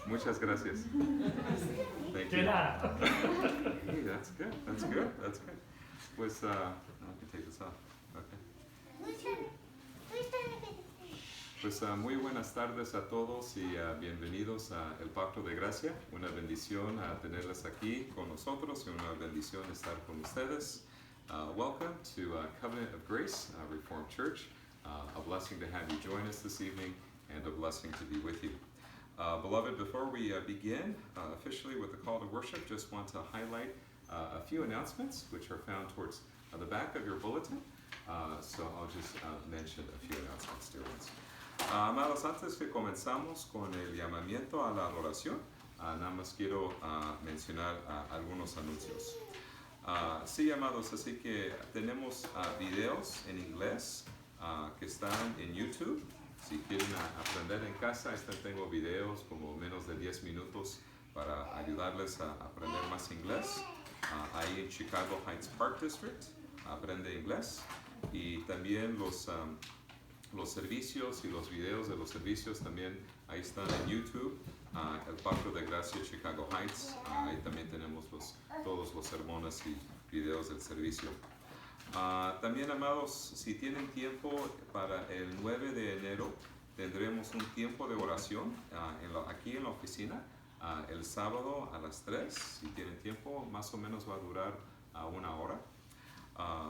Muchas gracias. Thank you. Hey, that's good. That's good. That's good. Pues, I can take this off. Okay. Pues muy buenas tardes a todos y bienvenidos a El Pacto de Gracia. Una bendición tenerles aquí con nosotros y una bendición estar con ustedes. Welcome to Covenant of Grace Reformed Church. A blessing to have you join us this evening and a blessing to be with you. Beloved, before we begin officially with the call to worship, just want to highlight a few announcements which are found towards the back of your bulletin. So I'll just mention a few announcements, dear ones. Amados, antes que comenzamos con el llamamiento a la adoración, nada más quiero mencionar algunos anuncios. Sí, amados, así que tenemos videos en inglés que están en YouTube. Si quieren aprender en casa, tengo videos como menos de 10 minutos para ayudarles a aprender más inglés. Ahí en Chicago Heights Park District, aprende inglés. Y también los servicios y los videos de los servicios también ahí están en YouTube. El Pacto de Gracia Chicago Heights, ahí también tenemos todos los sermones y videos del servicio. También, amados, si tienen tiempo para el 9 de enero, tendremos un tiempo de oración aquí en la oficina, el sábado a las 3. Si tienen tiempo, más o menos va a durar una hora.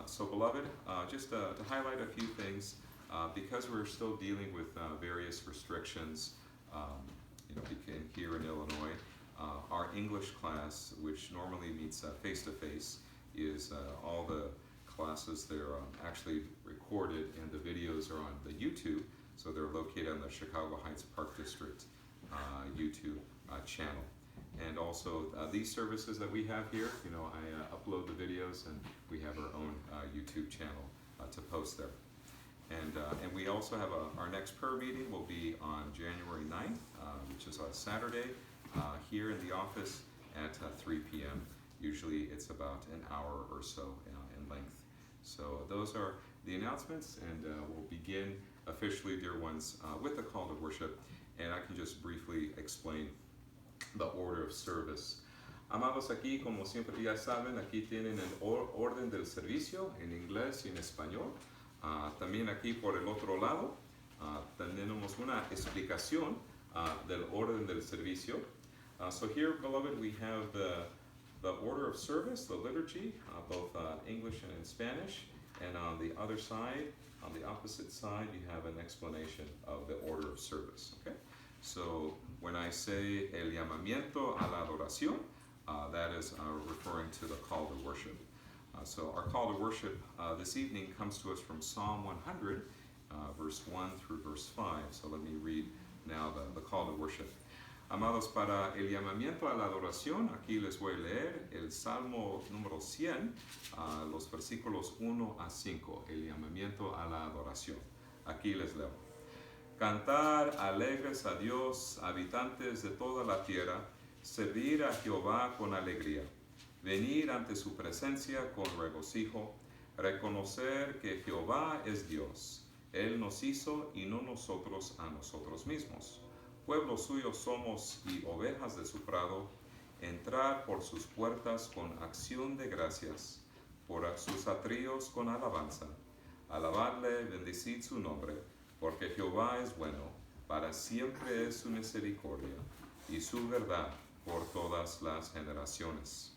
So, beloved, just to highlight a few things, because we're still dealing with various restrictions, here in Illinois, our English class, which normally meets face-to-face, is all the classes. They're actually recorded and the videos are on the YouTube, so they're located on the Chicago Heights Park District YouTube channel. And also these services that we have here, I upload the videos and we have our own YouTube channel to post there. And we also have our next prayer meeting will be on January 9th, which is a Saturday, here in the office at 3 p.m. Usually it's about an hour or so in length. So those are the announcements, and we'll begin officially, dear ones, with the call to worship. And I can just briefly explain the order of service. Amados, aquí, como siempre ya saben, aquí tienen el orden del servicio en inglés y en español. También aquí por el otro lado tenemos una explicación del orden del servicio. So here, beloved, we have the order of service, the liturgy, both English and in Spanish. And on the other side, on the opposite side, you have an explanation of the order of service. Okay? So when I say el llamamiento a la adoración, that is referring to the call to worship. So our call to worship this evening comes to us from Psalm 100, verse 1 through verse 5. So let me read now the call to worship. Amados, para el llamamiento a la adoración, aquí les voy a leer el Salmo número 100, los versículos 1 a 5, el llamamiento a la adoración. Aquí les leo. Cantar alegres a Dios, habitantes de toda la tierra, servir a Jehová con alegría, venir ante su presencia con regocijo, reconocer que Jehová es Dios. Él nos hizo y no nosotros a nosotros mismos. Pueblo suyo somos y ovejas de su prado, entrar por sus puertas con acción de gracias, por sus atrios con alabanza. Alabadle, bendecid su nombre, porque Jehová es bueno, para siempre es su misericordia, y su verdad por todas las generaciones.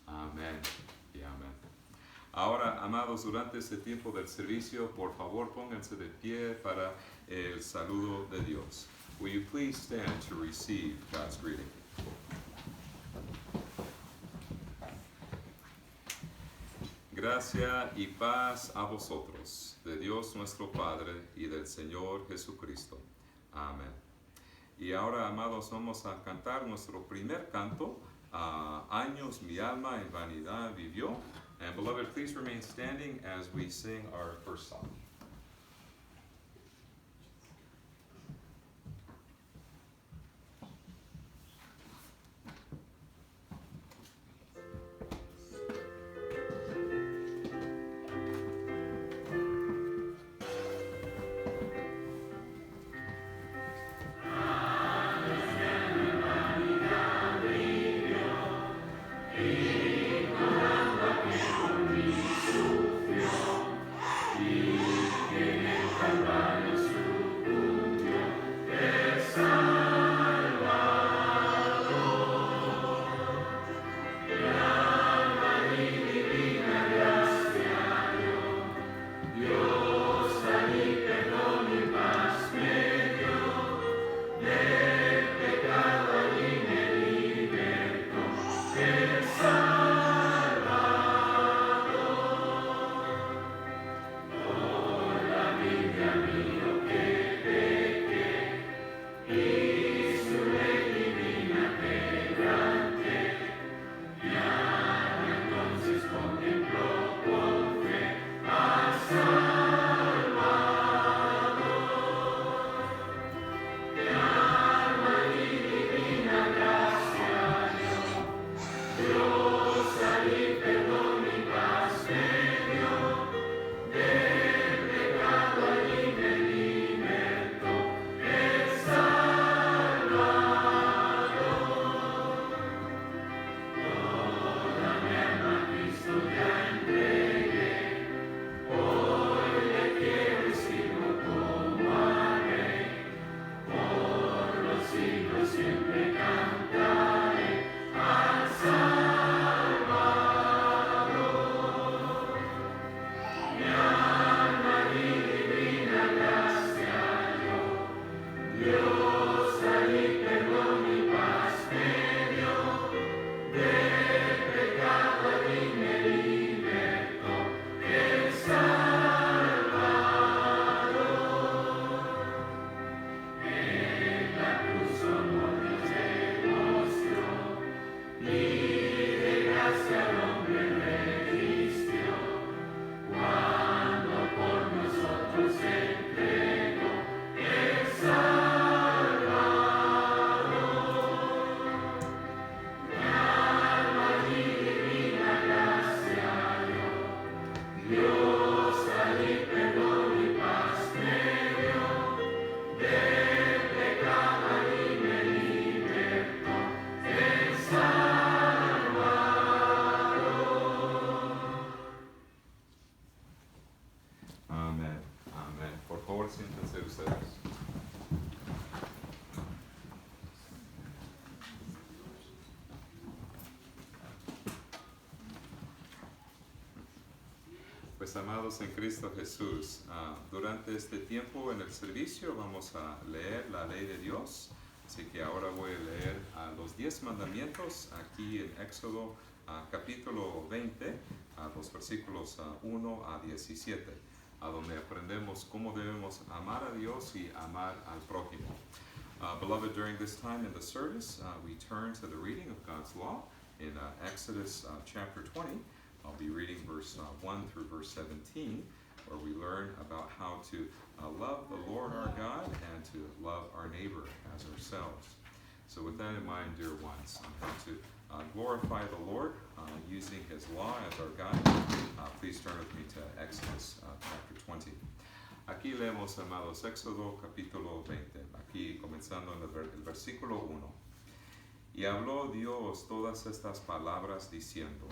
Amén y amén. Ahora, amados, durante este tiempo del servicio, por favor, pónganse de pie para el saludo de Dios. Will you please stand to receive God's greeting? Gracia y paz a vosotros, de Dios nuestro Padre y del Señor Jesucristo. Amén. Y ahora, amados, vamos a cantar nuestro primer canto, Años mi alma en vanidad vivió. And beloved, please remain standing as we sing our first song. Amen. Pues amados en Cristo Jesús, durante este tiempo en el servicio vamos a leer la ley de Dios. Así que ahora voy a leer los 10 mandamientos aquí en Éxodo capítulo 20, los versículos 1 a 17, a donde aprendemos cómo debemos amar a Dios y amar al prójimo. Beloved, during this time in the service, we turn to the reading of God's law in Exodus chapter 20. I'll be reading verse 1 through verse 17, where we learn about how to love the Lord our God and to love our neighbor as ourselves. So with that in mind, dear ones, on how to glorify the Lord using His law as our guide, please turn with me to Exodus chapter 20. Aquí leemos, amados, Éxodo capítulo 20, aquí comenzando en el versículo 1. Y habló Dios todas estas palabras diciendo: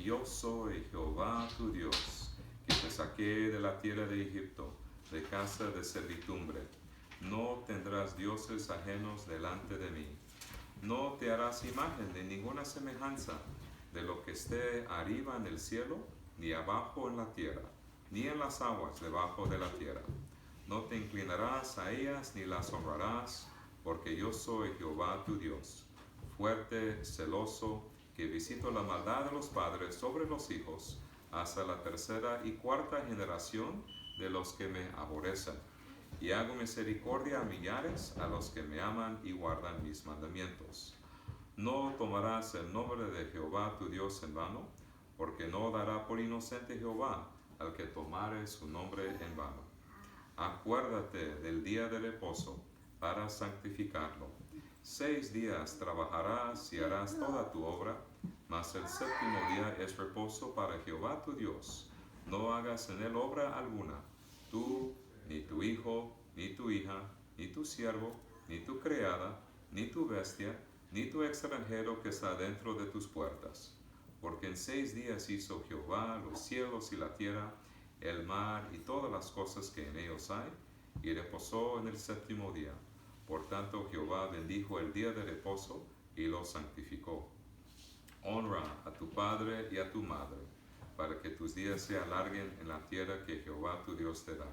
Yo soy Jehová tu Dios, que te saqué de la tierra de Egipto, de casa de servidumbre. No tendrás dioses ajenos delante de mí. No te harás imagen de ninguna semejanza de lo que esté arriba en el cielo, ni abajo en la tierra, ni en las aguas debajo de la tierra. No te inclinarás a ellas ni las honrarás, porque yo soy Jehová tu Dios, fuerte, celoso, que visito la maldad de los padres sobre los hijos, hasta la tercera y cuarta generación de los que me aborrecen. Y hago misericordia a millares a los que me aman y guardan mis mandamientos. No tomarás el nombre de Jehová tu Dios en vano, porque no dará por inocente Jehová al que tomare su nombre en vano. Acuérdate del día de reposo para santificarlo. 6 días trabajarás y harás toda tu obra, mas el séptimo día es reposo para Jehová tu Dios. No hagas en él obra alguna, tú, ni tu hijo, ni tu hija, ni tu siervo, ni tu criada, ni tu bestia, ni tu extranjero que está dentro de tus puertas. Porque en 6 días hizo Jehová los cielos y la tierra, el mar y todas las cosas que en ellos hay, y reposó en el séptimo día. Por tanto, Jehová bendijo el día de reposo y lo santificó. Honra a tu padre y a tu madre, para que tus días se alarguen en la tierra que Jehová tu Dios te da.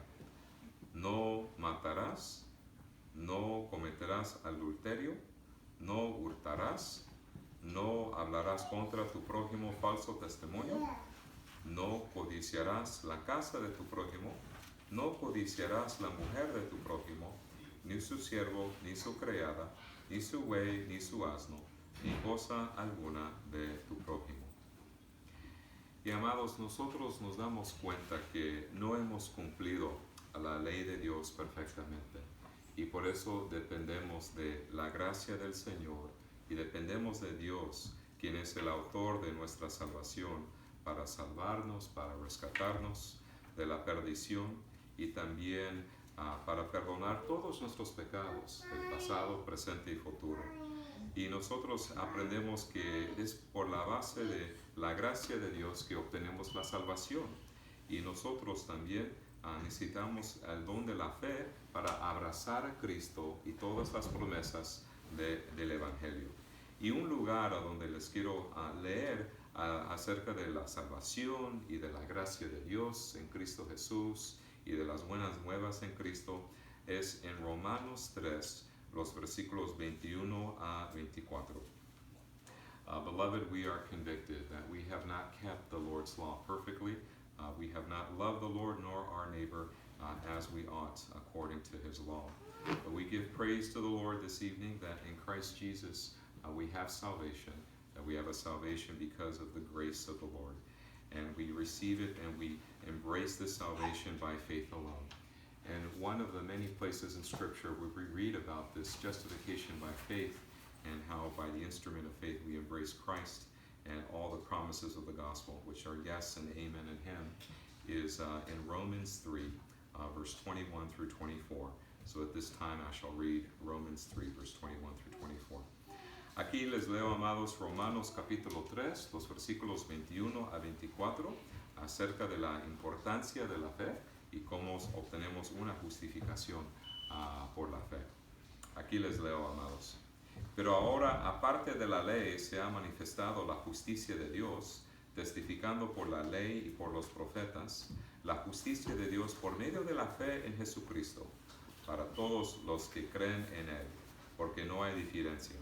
No matarás, no cometerás adulterio, no hurtarás, no hablarás contra tu prójimo falso testimonio, no codiciarás la casa de tu prójimo, no codiciarás la mujer de tu prójimo, ni su siervo, ni su criada, ni su buey, ni su asno, ni cosa alguna de tu prójimo. Y amados, nosotros nos damos cuenta que no hemos cumplido la ley de Dios perfectamente, y por eso dependemos de la gracia del Señor y dependemos de Dios, quien es el autor de nuestra salvación, para salvarnos, para rescatarnos de la perdición y también para perdonar todos nuestros pecados, del pasado, presente y futuro. Y nosotros aprendemos que es por la base de la gracia de Dios que obtenemos la salvación. Y nosotros también necesitamos el don de la fe para abrazar a Cristo y todas las promesas del Evangelio. Y un lugar a donde les quiero leer acerca de la salvación y de la gracia de Dios en Cristo Jesús y de las buenas nuevas en Cristo es en Romanos 3, los versículos 21 a 24. Beloved, we are convicted that we have not kept the Lord's law perfectly. We have not loved the Lord nor our neighbor as we ought according to His law. But we give praise to the Lord this evening that in Christ Jesus we have salvation, that we have a salvation because of the grace of the Lord. And we receive it and we embrace this salvation by faith alone. And one of the many places in Scripture where we read about this justification by faith and how by the instrument of faith we embrace Christ and all the promises of the gospel, which are yes and amen in Him, is in Romans 3, verse 21 through 24. So at this time I shall read Romans 3, verse 21 through 24. Aquí les leo, amados, Romanos capítulo 3, los versículos 21 a 24, acerca de la importancia de la fe y cómo obtenemos una justificación por la fe. Aquí les leo, amados. Pero ahora, aparte de la ley, se ha manifestado la justicia de Dios, testificando por la ley y por los profetas la justicia de Dios por medio de la fe en Jesucristo, para todos los que creen en Él, porque no hay diferencia.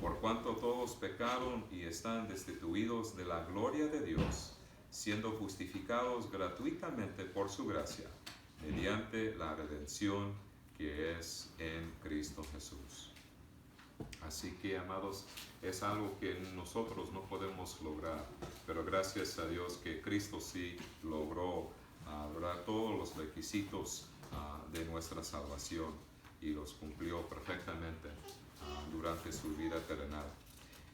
Por cuanto todos pecaron y están destituidos de la gloria de Dios, siendo justificados gratuitamente por su gracia, mediante la redención que es en Cristo Jesús. Así que, amados, es algo que nosotros no podemos lograr, pero gracias a Dios que Cristo sí logró lograr todos los requisitos de nuestra salvación y los cumplió perfectamente durante su vida terrenal.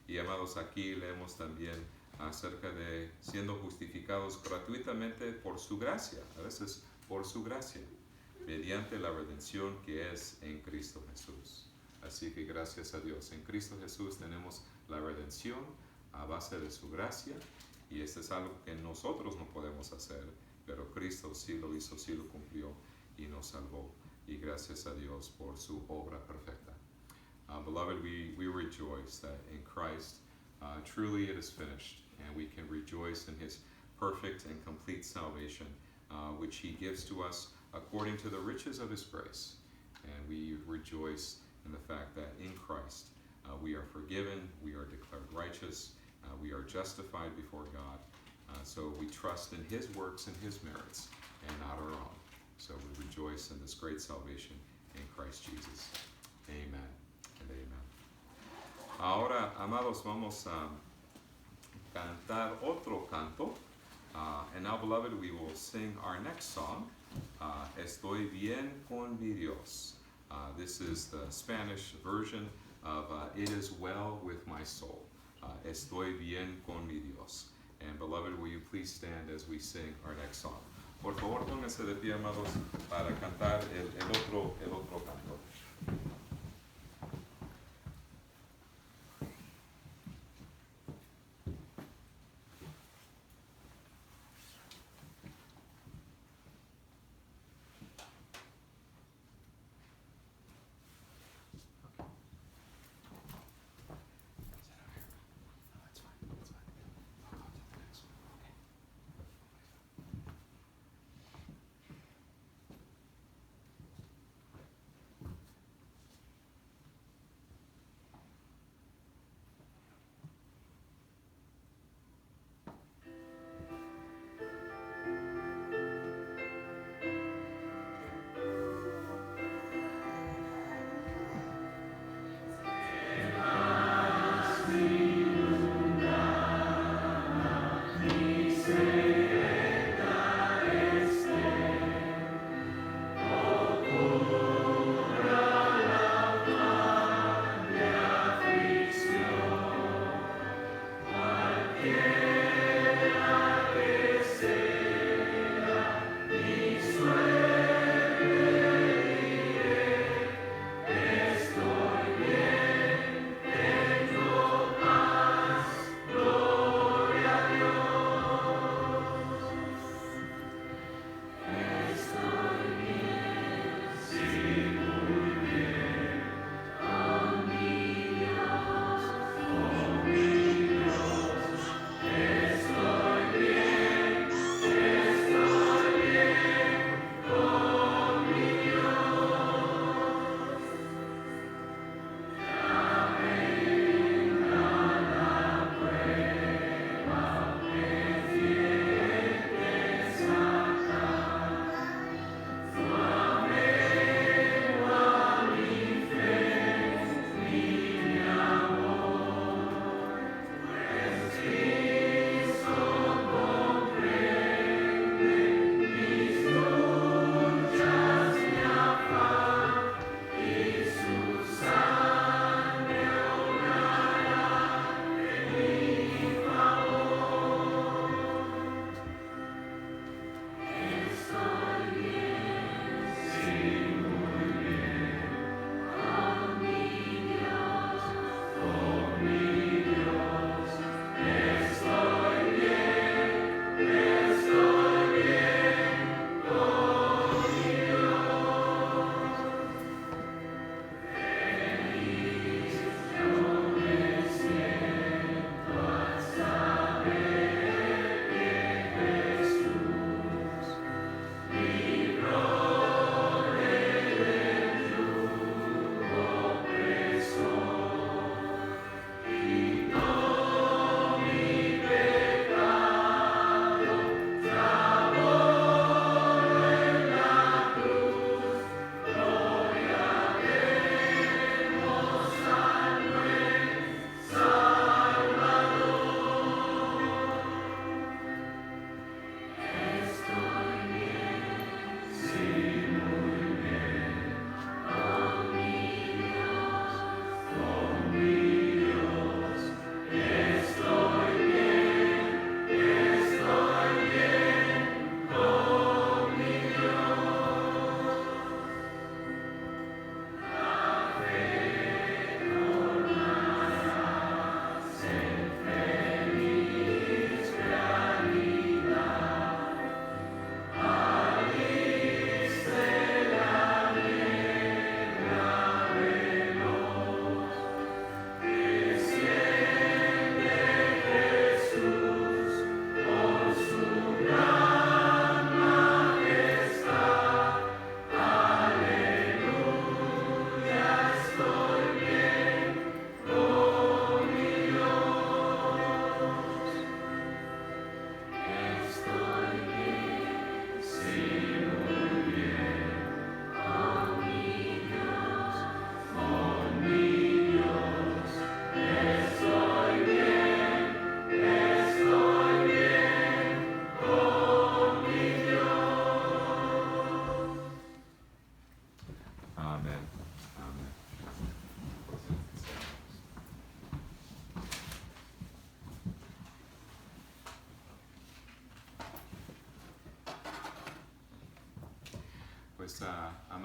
Y, amados, aquí leemos también acerca de siendo justificados gratuitamente por su gracia, a veces por su gracia, mediante la redención que es en Cristo Jesús. Así que gracias a Dios, en Cristo Jesús tenemos la redención a base de su gracia, y esto es algo que nosotros no podemos hacer, pero Cristo sí lo hizo, sí lo cumplió y nos salvó. Y gracias a Dios por su obra perfecta. Beloved, we rejoice that in Christ truly it is finished, and we can rejoice in His perfect and complete salvation, which He gives to us according to the riches of His grace. And we rejoice in the fact that in Christ we are forgiven, we are declared righteous, we are justified before God. So we trust in His works and His merits and not our own. So we rejoice in this great salvation in Christ Jesus. Amen and amen. Ahora, amados, vamos a cantar otro canto. And now, beloved, we will sing our next song, Estoy bien con mi Dios. This is the Spanish version of It Is Well With My Soul. Estoy bien con mi Dios. And beloved, will you please stand as we sing our next song? Por favor, pónganse de pie, amados, para cantar el otro canto.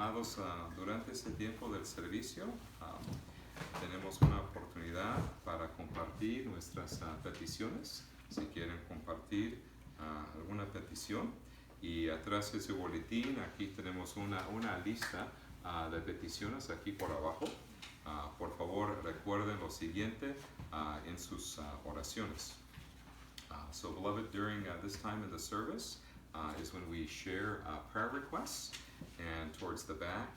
amados, durante este tiempo del servicio tenemos una oportunidad para compartir nuestras peticiones. Si quieren compartir alguna petición, y atrás de ese boletín aquí tenemos una lista de peticiones aquí por abajo. Por favor, recuerden lo siguiente en sus oraciones. So, beloved, during this time in the service is when we share prayer requests, and towards the back,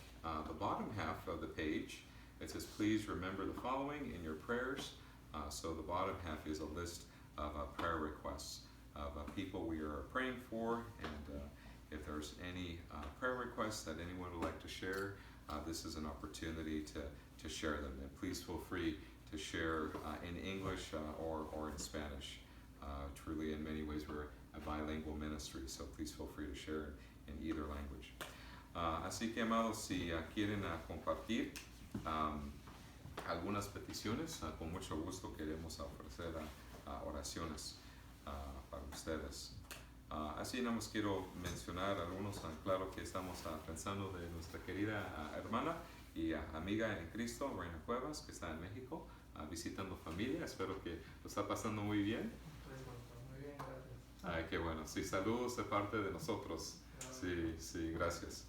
the bottom half of the page, it says, please remember the following in your prayers. So the bottom half is a list of prayer requests of people we are praying for, and if there's any prayer requests that anyone would like to share, this is an opportunity to share them. And please feel free to share in English or in Spanish. Truly, in many ways, we're a bilingual ministry, so please feel free to share in either language. Así que, amados, si quieren compartir algunas peticiones, con mucho gusto queremos ofrecer oraciones para ustedes. Así nada más quiero mencionar algunos, claro que estamos pensando de nuestra querida hermana y amiga en Cristo, Reina Cuevas, que está en México, visitando familia. Espero que lo está pasando muy bien. Muy bien, gracias. Ay, qué bueno. Sí, saludos de parte de nosotros. Sí, gracias.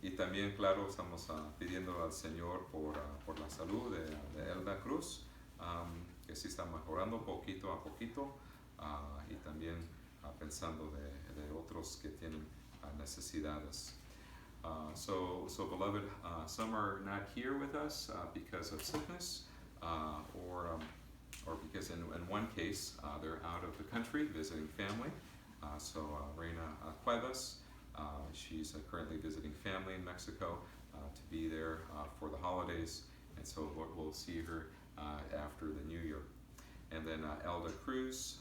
Y también, claro, estamos pidiendo al Señor por la salud de Elda Cruz, que sí está mejorando poquito a poquito, y también pensando de otros que tienen necesidades. So beloved, some are not here with us because of sickness, or because in one case they're out of the country visiting family. So Reina Cuevas, she's currently visiting family in Mexico to be there for the holidays, and so we'll see her after the New Year. And then Elda Cruz,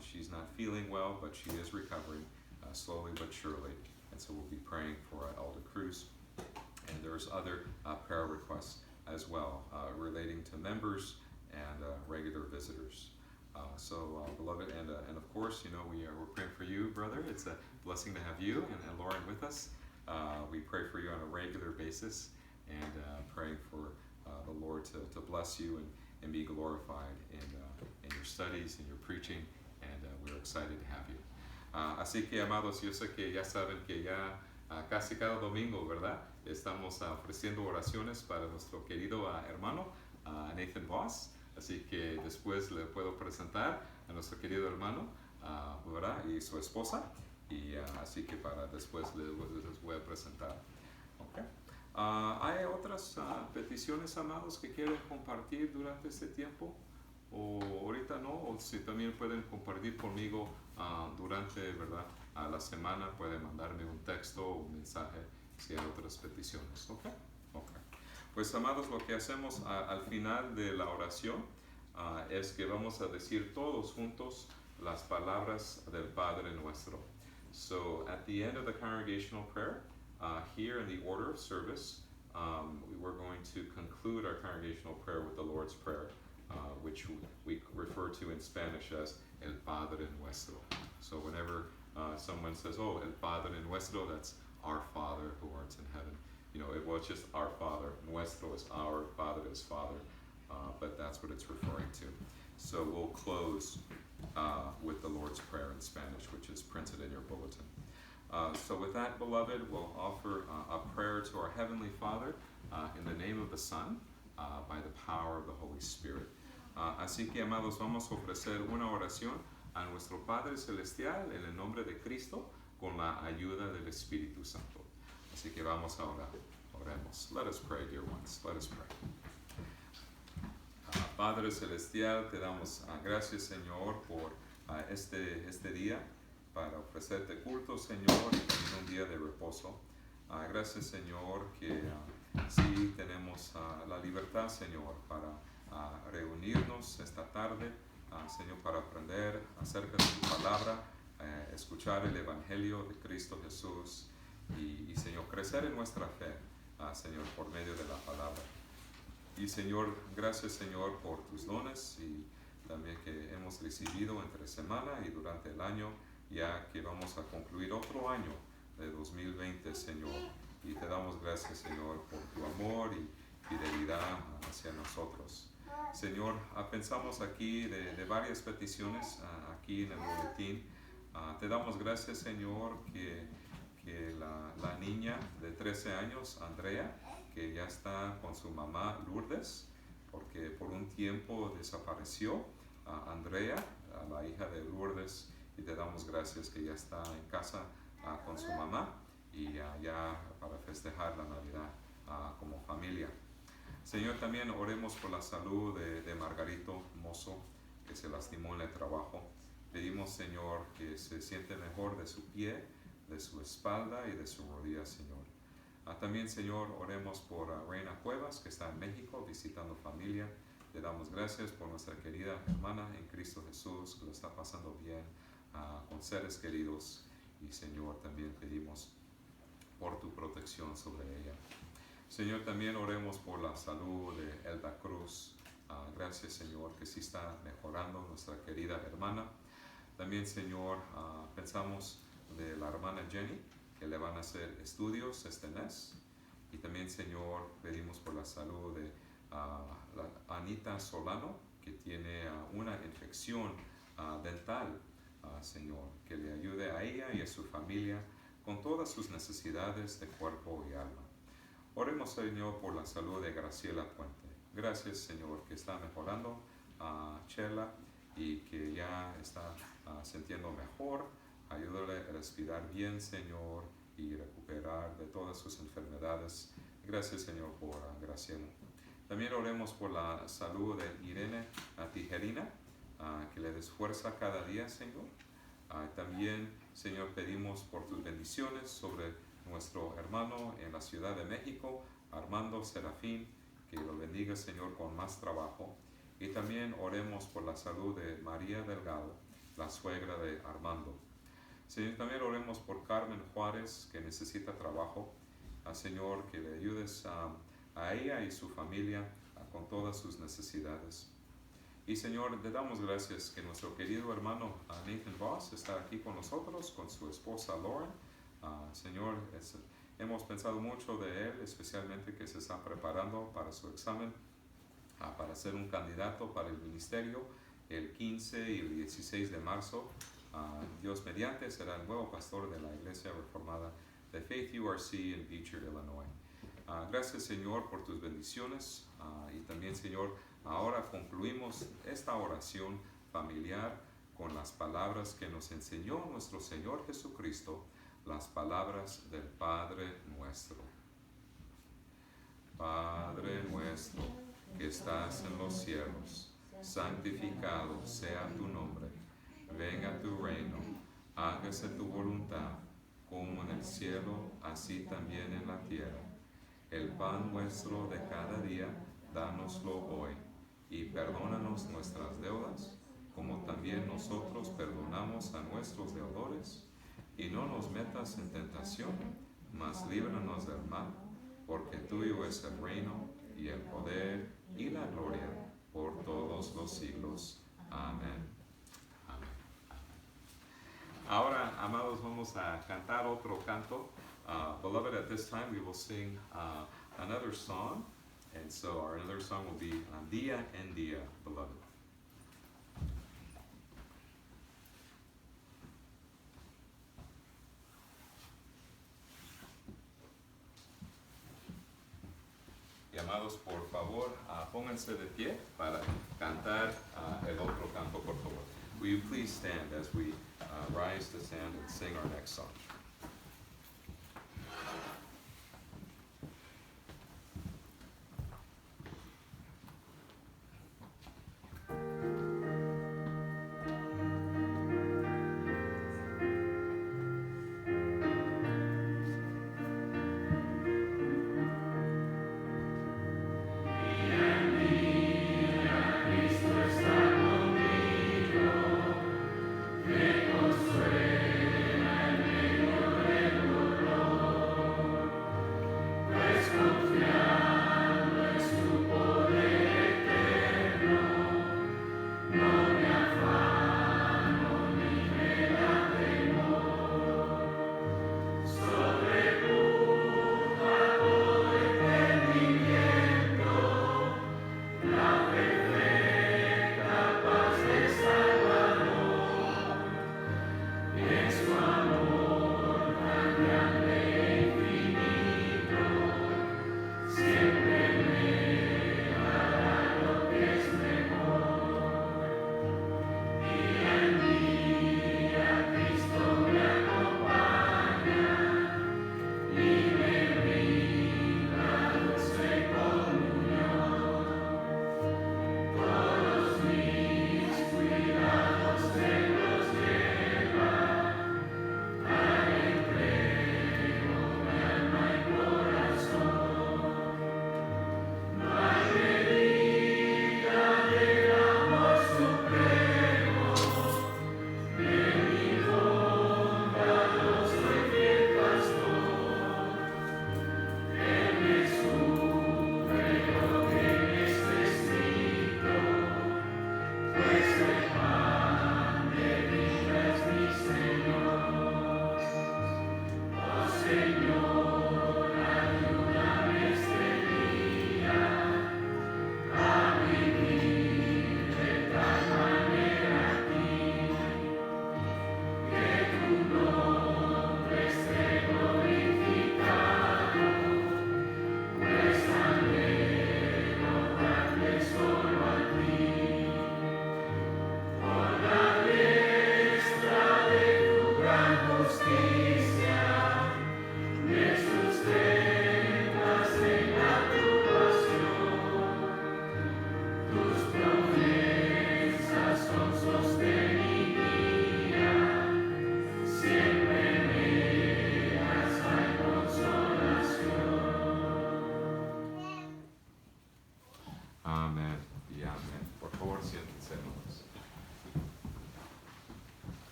she's not feeling well, but she is recovering slowly but surely, and so we'll be praying for Elda Cruz. And there's other prayer requests as well relating to members and regular visitors. So beloved, and of course, we're praying for you, brother. It's a blessing to have you and Lauren with us. We pray for you on a regular basis, and praying for the Lord to bless you and be glorified in your studies, in your preaching, and we're excited to have you. Así que, amados, yo sé que ya saben que ya casi cada domingo, ¿verdad? Estamos ofreciendo oraciones para nuestro querido hermano Nathan Voss. Así que después le puedo presentar a nuestro querido hermano, ¿verdad? Y su esposa. Y así que para después les voy a presentar. Okay. ¿Hay otras peticiones, amados, que quieren compartir durante este tiempo? O ahorita no, o si también pueden compartir conmigo durante, ¿verdad? La semana, pueden mandarme un texto o un mensaje si hay otras peticiones. Okay. Pues, amados, lo que hacemos al final de la oración es que vamos a decir todos juntos las palabras del Padre Nuestro. So at the end of the congregational prayer, here in the order of service, we're going to conclude our congregational prayer with the Lord's Prayer, which we refer to in Spanish as El Padre Nuestro. So whenever someone says, oh, El Padre Nuestro, that's our Father who art in heaven. It was just our Father. Nuestro is our, Father is Father, but that's what it's referring to. So we'll close with the Lord's Prayer in Spanish, which is printed in your bulletin. So with that, beloved, we'll offer a prayer to our Heavenly Father in the name of the Son, by the power of the Holy Spirit. Así que, amados, vamos a ofrecer una oración a nuestro Padre Celestial en el nombre de Cristo con la ayuda del Espíritu Santo. Así que vamos a orar. Oremos. Let us pray, dear ones. Let us pray. Padre Celestial, te damos gracias, Señor, por este día para ofrecerte culto, Señor, y también un día de reposo. Gracias, Señor, que sí tenemos la libertad, Señor, para reunirnos esta tarde, Señor, para aprender acerca de tu palabra, escuchar el Evangelio de Cristo Jesús y Señor, crecer en nuestra fe, Señor, por medio de la palabra. Y Señor, gracias, Señor, por tus dones y también que hemos recibido entre semana y durante el año, ya que vamos a concluir otro año de 2020, Señor, Y te damos gracias, Señor, por tu amor y fidelidad hacia nosotros. Señor, pensamos aquí de varias peticiones aquí en el boletín. Te damos gracias, Señor, que la niña de 13 años, Andrea, que ya está con su mamá Lourdes, porque por un tiempo desapareció Andrea, la hija de Lourdes, y te damos gracias que ya está en casa con su mamá y ya para festejar la Navidad como familia. Señor, también oremos por la salud de Margarito Mozo, que se lastimó en el trabajo. Pedimos, Señor, que se siente mejor de su pie, de su espalda y de su rodilla, Señor. También, Señor, oremos por Reina Cuevas, que está en México visitando familia. Le damos gracias por nuestra querida hermana en Cristo Jesús, que lo está pasando bien con seres queridos. Y, Señor, también pedimos por tu protección sobre ella. Señor, también oremos por la salud de Elda Cruz. Gracias, Señor, que sí está mejorando nuestra querida hermana. También, Señor, pensamos de la hermana Jenny, que le van a hacer estudios este mes. Y también, Señor, pedimos por la salud de la Anita Solano, que tiene una infección dental, Señor, que le ayude a ella y a su familia con todas sus necesidades de cuerpo y alma. Oremos, Señor, por la salud de Graciela Puente. Gracias, Señor, que está mejorando Chela y que ya está sintiendo mejor. Ayúdale a respirar bien, Señor, y recuperar de todas sus enfermedades. Gracias, Señor, por Graciela. También oremos por la salud de Irene Tijerina, que le des fuerza cada día, Señor. También, Señor, pedimos por tus bendiciones sobre nuestro hermano en la Ciudad de México, Armando Serafín, que lo bendiga, Señor, con más trabajo. Y también oremos por la salud de María Delgado, la suegra de Armando. Señor, también oremos por Carmen Juárez, que necesita trabajo. Señor, que le ayudes a ella y su familia con todas sus necesidades. Y, Señor, le damos gracias que nuestro querido hermano Nathan Voss está aquí con nosotros, con su esposa Lauren. Señor, hemos pensado mucho de él, especialmente que se está preparando para su examen, para ser un candidato para el ministerio el 15 y el 16 de marzo. Dios mediante será el nuevo pastor de la Iglesia Reformada de Faith URC en Beecher, Illinois. Gracias, Señor, por tus bendiciones. Y también, Señor, ahora concluimos esta oración familiar con las palabras que nos enseñó nuestro Señor Jesucristo, las palabras del Padre nuestro. Padre nuestro, que estás en los cielos, santificado sea tu nombre. Venga tu reino, hágase tu voluntad, como en el cielo, así también en la tierra. El pan nuestro de cada día, dánoslo hoy, y perdónanos nuestras deudas, como también nosotros perdonamos a nuestros deudores. Y no nos metas en tentación, mas líbranos del mal, porque tuyo es el reino, y el poder, y la gloria, por todos los siglos. Amén. Ahora, amados, vamos a cantar otro canto. Beloved, at this time we will sing another song. And so our another song will be Día en Día, Beloved. Y amados, por favor, pónganse de pie para cantar el otro canto, por favor. Will you please stand as we rise to stand and sing our next song? Ven, construye,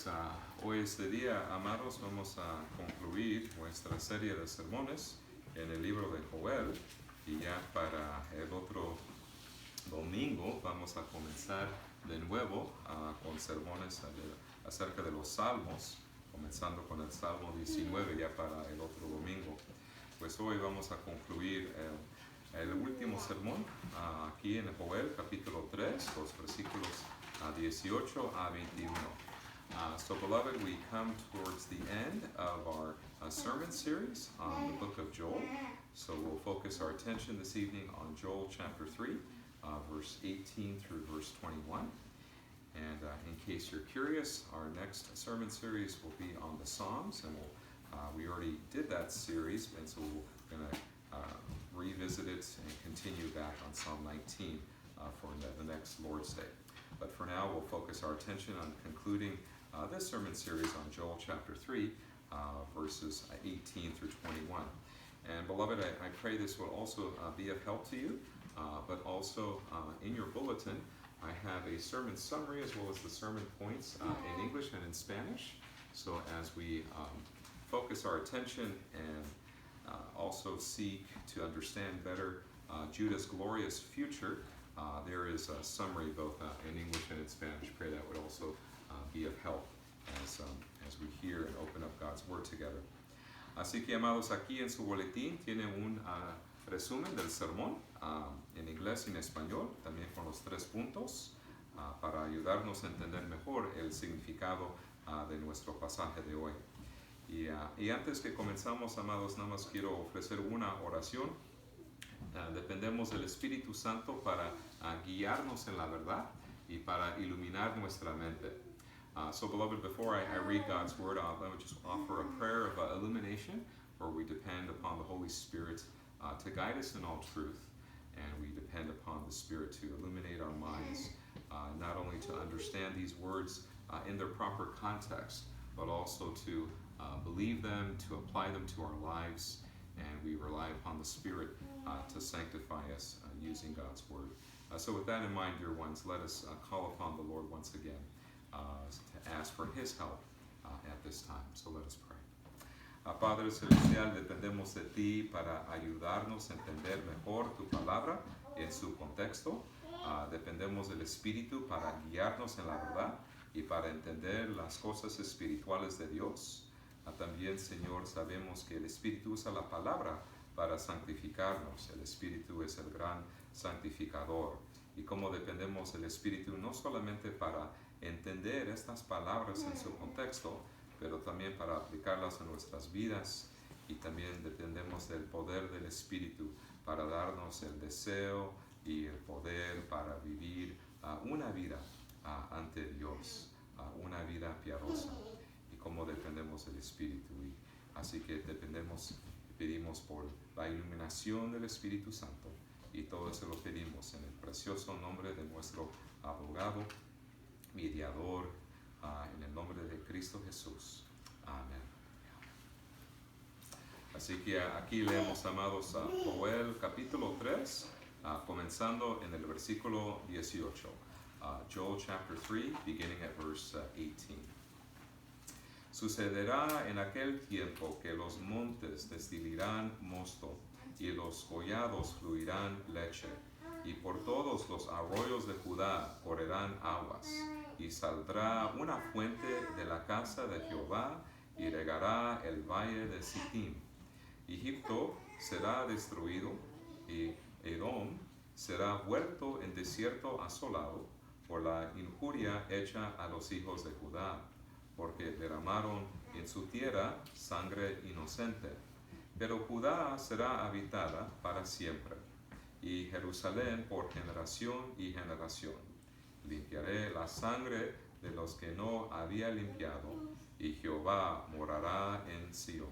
Pues hoy este día, amados, vamos a concluir nuestra serie de sermones en el libro de Joel y ya para el otro domingo vamos a comenzar de nuevo con sermones acerca de los salmos, comenzando con el Salmo 19 ya para el otro domingo. Pues hoy vamos a concluir el último sermón aquí en Joel capítulo 3, los versículos 18 a 21. So beloved, we come towards the end of our sermon series on the book of Joel. So we'll focus our attention this evening on Joel chapter 3, verse 18 through verse 21. And in case you're curious, our next sermon series will be on the Psalms, and we already did that series, and so we're going to revisit it and continue back on Psalm 19 for the next Lord's Day. But for now, we'll focus our attention on concluding this sermon series on Joel chapter 3, verses 18 through 21. And beloved, I pray this will also be of help to you, but also in your bulletin, I have a sermon summary as well as the sermon points in English and in Spanish. So as we focus our attention and also seek to understand better Judah's glorious future, there is a summary both in English and in Spanish. Pray that would also be of help as we hear and open up God's Word together. Así que, amados, aquí en su boletín tiene un resumen del sermón en inglés y en español, también con los 3 puntos, para ayudarnos a entender mejor el significado de nuestro pasaje de hoy. Y antes que comenzamos, amados, nada más quiero ofrecer una oración. Dependemos del Espíritu Santo para guiarnos en la verdad y para iluminar nuestra mente. So beloved, before I read God's Word, I would just offer a prayer of illumination, where we depend upon the Holy Spirit to guide us in all truth, and we depend upon the Spirit to illuminate our minds, not only to understand these words in their proper context, but also to believe them, to apply them to our lives, and we rely upon the Spirit to sanctify us using God's Word. So with that in mind, dear ones, let us call upon the Lord once again to ask for His help at this time. So let us pray. Padre Celestial, dependemos de Ti para ayudarnos a entender mejor Tu palabra en su contexto. Dependemos del Espíritu para guiarnos en la verdad y para entender las cosas espirituales de Dios. También, Señor, sabemos que el Espíritu usa la palabra para santificarnos. El Espíritu es el gran santificador. Y como dependemos del Espíritu no solamente para entender estas palabras en su contexto, pero también para aplicarlas a nuestras vidas, y también dependemos del poder del Espíritu para darnos el deseo y el poder para vivir una vida ante Dios, una vida piadosa. Y como dependemos del Espíritu, y así que pedimos por la iluminación del Espíritu Santo, y todo eso lo pedimos en el precioso nombre de nuestro abogado, mediador, en el nombre de Cristo Jesús. Amén. Así que aquí leemos, amados, Joel capítulo 3, comenzando en el versículo 18. Joel chapter 3, beginning at verse 18. Sucederá en aquel tiempo que los montes destillarán mosto y los collados fluirán leche, y por todos los arroyos de Judá correrán aguas, y saldrá una fuente de la casa de Jehová y regará el valle de Sittim. Egipto será destruido y Edom será vuelto en desierto asolado por la injuria hecha a los hijos de Judá, porque derramaron en su tierra sangre inocente. Pero Judá será habitada para siempre, y Jerusalén por generación y generación. Limpiaré la sangre de los que no había limpiado, y Jehová morará en Sion.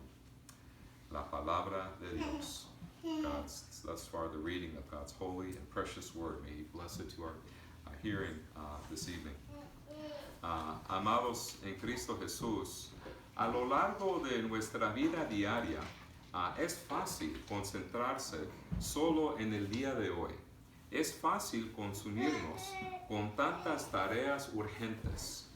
La palabra de Dios. Thus far the reading of God's holy and precious word. May He bless it to our hearing this evening. Amados en Cristo Jesús, a lo largo de nuestra vida diaria, es fácil concentrarse solo en el día de hoy. Es fácil consumirnos con tantas tareas urgentes.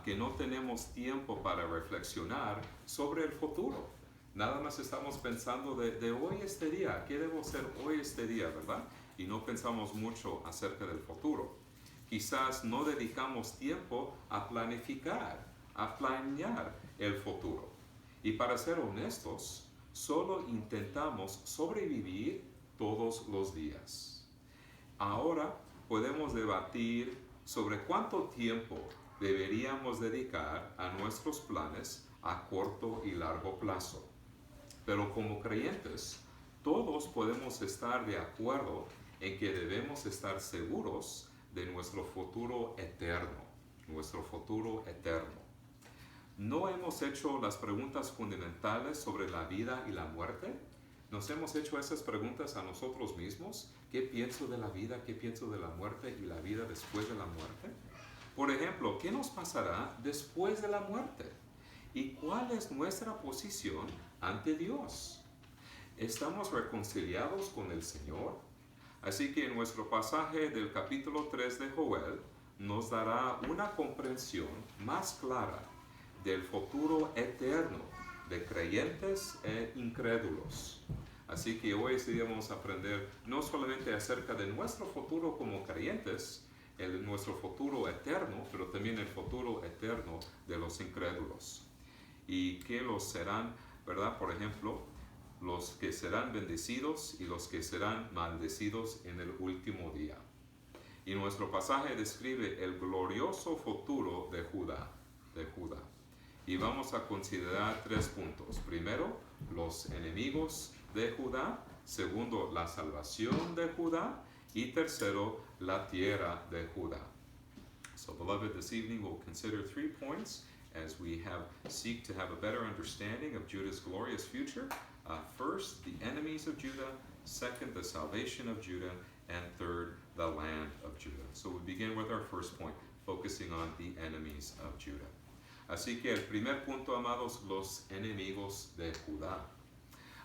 que no tenemos tiempo para reflexionar sobre el futuro. Nada más estamos pensando de hoy este día, ¿qué debo hacer hoy este día, verdad? Y no pensamos mucho acerca del futuro. Quizás no dedicamos tiempo a planificar, a planear el futuro. Y para ser honestos, solo intentamos sobrevivir todos los días. Ahora podemos debatir sobre cuánto tiempo deberíamos dedicar a nuestros planes a corto y largo plazo. Pero como creyentes, todos podemos estar de acuerdo en que debemos estar seguros de nuestro futuro eterno, nuestro futuro eterno. ¿No hemos hecho las preguntas fundamentales sobre la vida y la muerte? ¿Nos hemos hecho esas preguntas a nosotros mismos? ¿Qué pienso de la vida? ¿Qué pienso de la muerte y la vida después de la muerte? Por ejemplo, ¿qué nos pasará después de la muerte? ¿Y cuál es nuestra posición ante Dios? ¿Estamos reconciliados con el Señor? Así que en nuestro pasaje del capítulo 3 de Joel nos dará una comprensión más clara del futuro eterno de creyentes e incrédulos. Así que hoy decidimos aprender no solamente acerca de nuestro futuro como creyentes, nuestro futuro eterno, pero también el futuro eterno de los incrédulos. Y que los serán, ¿verdad? Por ejemplo, los que serán bendecidos y los que serán maldecidos en el último día. Y nuestro pasaje describe el glorioso futuro de Judá. Y vamos a considerar 3 puntos. Primero, los enemigos de Judá. Segundo, la salvación de Judá. Y tercero, la tierra de Judá. So, beloved, this evening we'll consider 3 points as we seek to have a better understanding of Judah's glorious future. First, the enemies of Judah. Second, the salvation of Judah. And third, the land of Judah. So we begin with our first point, focusing on the enemies of Judah. Así que el primer punto, amados, los enemigos de Judá.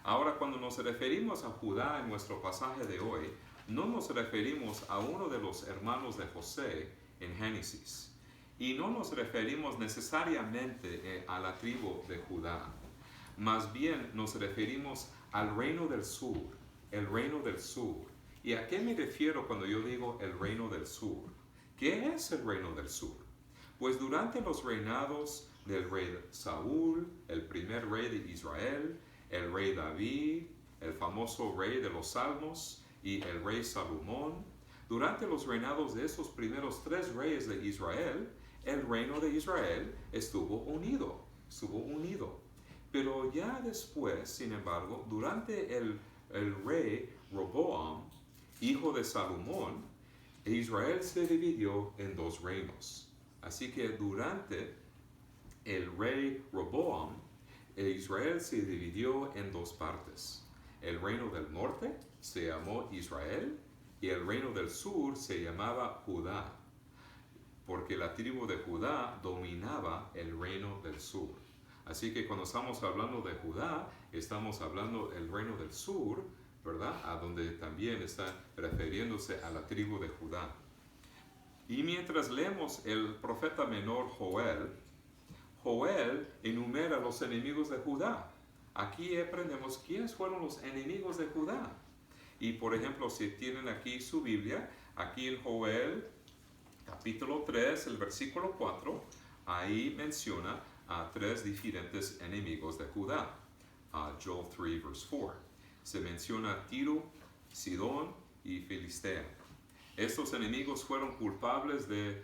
Ahora, cuando nos referimos a Judá en nuestro pasaje de hoy, no nos referimos a uno de los hermanos de José en Génesis. Y no nos referimos necesariamente a la tribu de Judá. Más bien nos referimos al reino del sur, el reino del sur. ¿Y a qué me refiero cuando yo digo el reino del sur? ¿Qué es el reino del sur? Pues durante los reinados del rey Saúl, el primer rey de Israel, el rey David, el famoso rey de los Salmos y el rey Salomón, durante los reinados de esos primeros 3 reyes de Israel, el reino de Israel estuvo unido. Pero ya después, sin embargo, durante el rey Roboam, hijo de Salomón, Israel se dividió en 2 reinos. Así que durante el rey Roboam, Israel se dividió en 2 partes. El reino del norte se llamó Israel y el reino del sur se llamaba Judá, porque la tribu de Judá dominaba el reino del sur. Así que cuando estamos hablando de Judá, estamos hablando del reino del sur, ¿verdad? A donde también está refiriéndose a la tribu de Judá. Y mientras leemos el profeta menor Joel enumera los enemigos de Judá. Aquí aprendemos quiénes fueron los enemigos de Judá. Y por ejemplo, si tienen aquí su Biblia, aquí en Joel, capítulo 3, el versículo 4, ahí menciona a 3 diferentes enemigos de Judá. Joel 3, verse 4. Se menciona Tiro, Sidón y Filistea. Estos enemigos fueron culpables de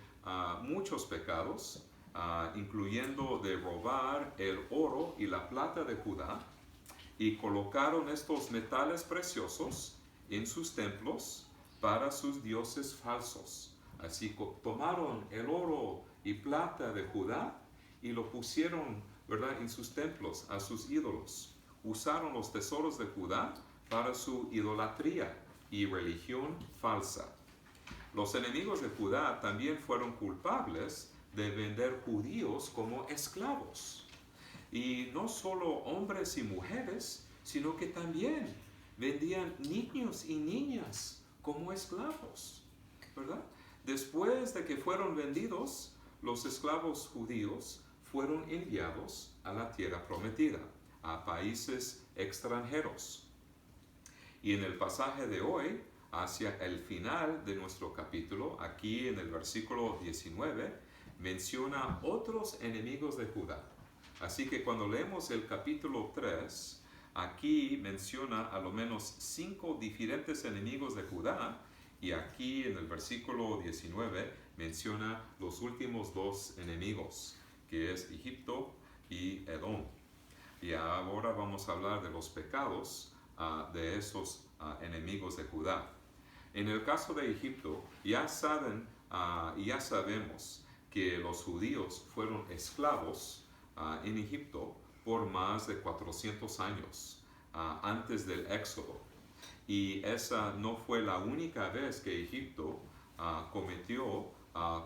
muchos pecados, incluyendo de robar el oro y la plata de Judá, y colocaron estos metales preciosos en sus templos para sus dioses falsos. Así que tomaron el oro y plata de Judá y lo pusieron, ¿verdad?, en sus templos a sus ídolos. Usaron los tesoros de Judá para su idolatría y religión falsa. Los enemigos de Judá también fueron culpables de vender judíos como esclavos. Y no solo hombres y mujeres, sino que también vendían niños y niñas como esclavos, ¿verdad? Después de que fueron vendidos, los esclavos judíos fueron enviados a la tierra prometida, a países extranjeros. Y en el pasaje de hoy, hacia el final de nuestro capítulo, aquí en el versículo 19, menciona otros enemigos de Judá. Así que cuando leemos el capítulo 3, aquí menciona a lo menos 5 diferentes enemigos de Judá, y aquí en el versículo 19 menciona los últimos 2 enemigos, que es Egipto y Edom. Y ahora vamos a hablar de los pecados de esos enemigos de Judá. En el caso de Egipto, ya sabemos que los judíos fueron esclavos en Egipto por más de 400 años antes del Éxodo. Y esa no fue la única vez que Egipto cometió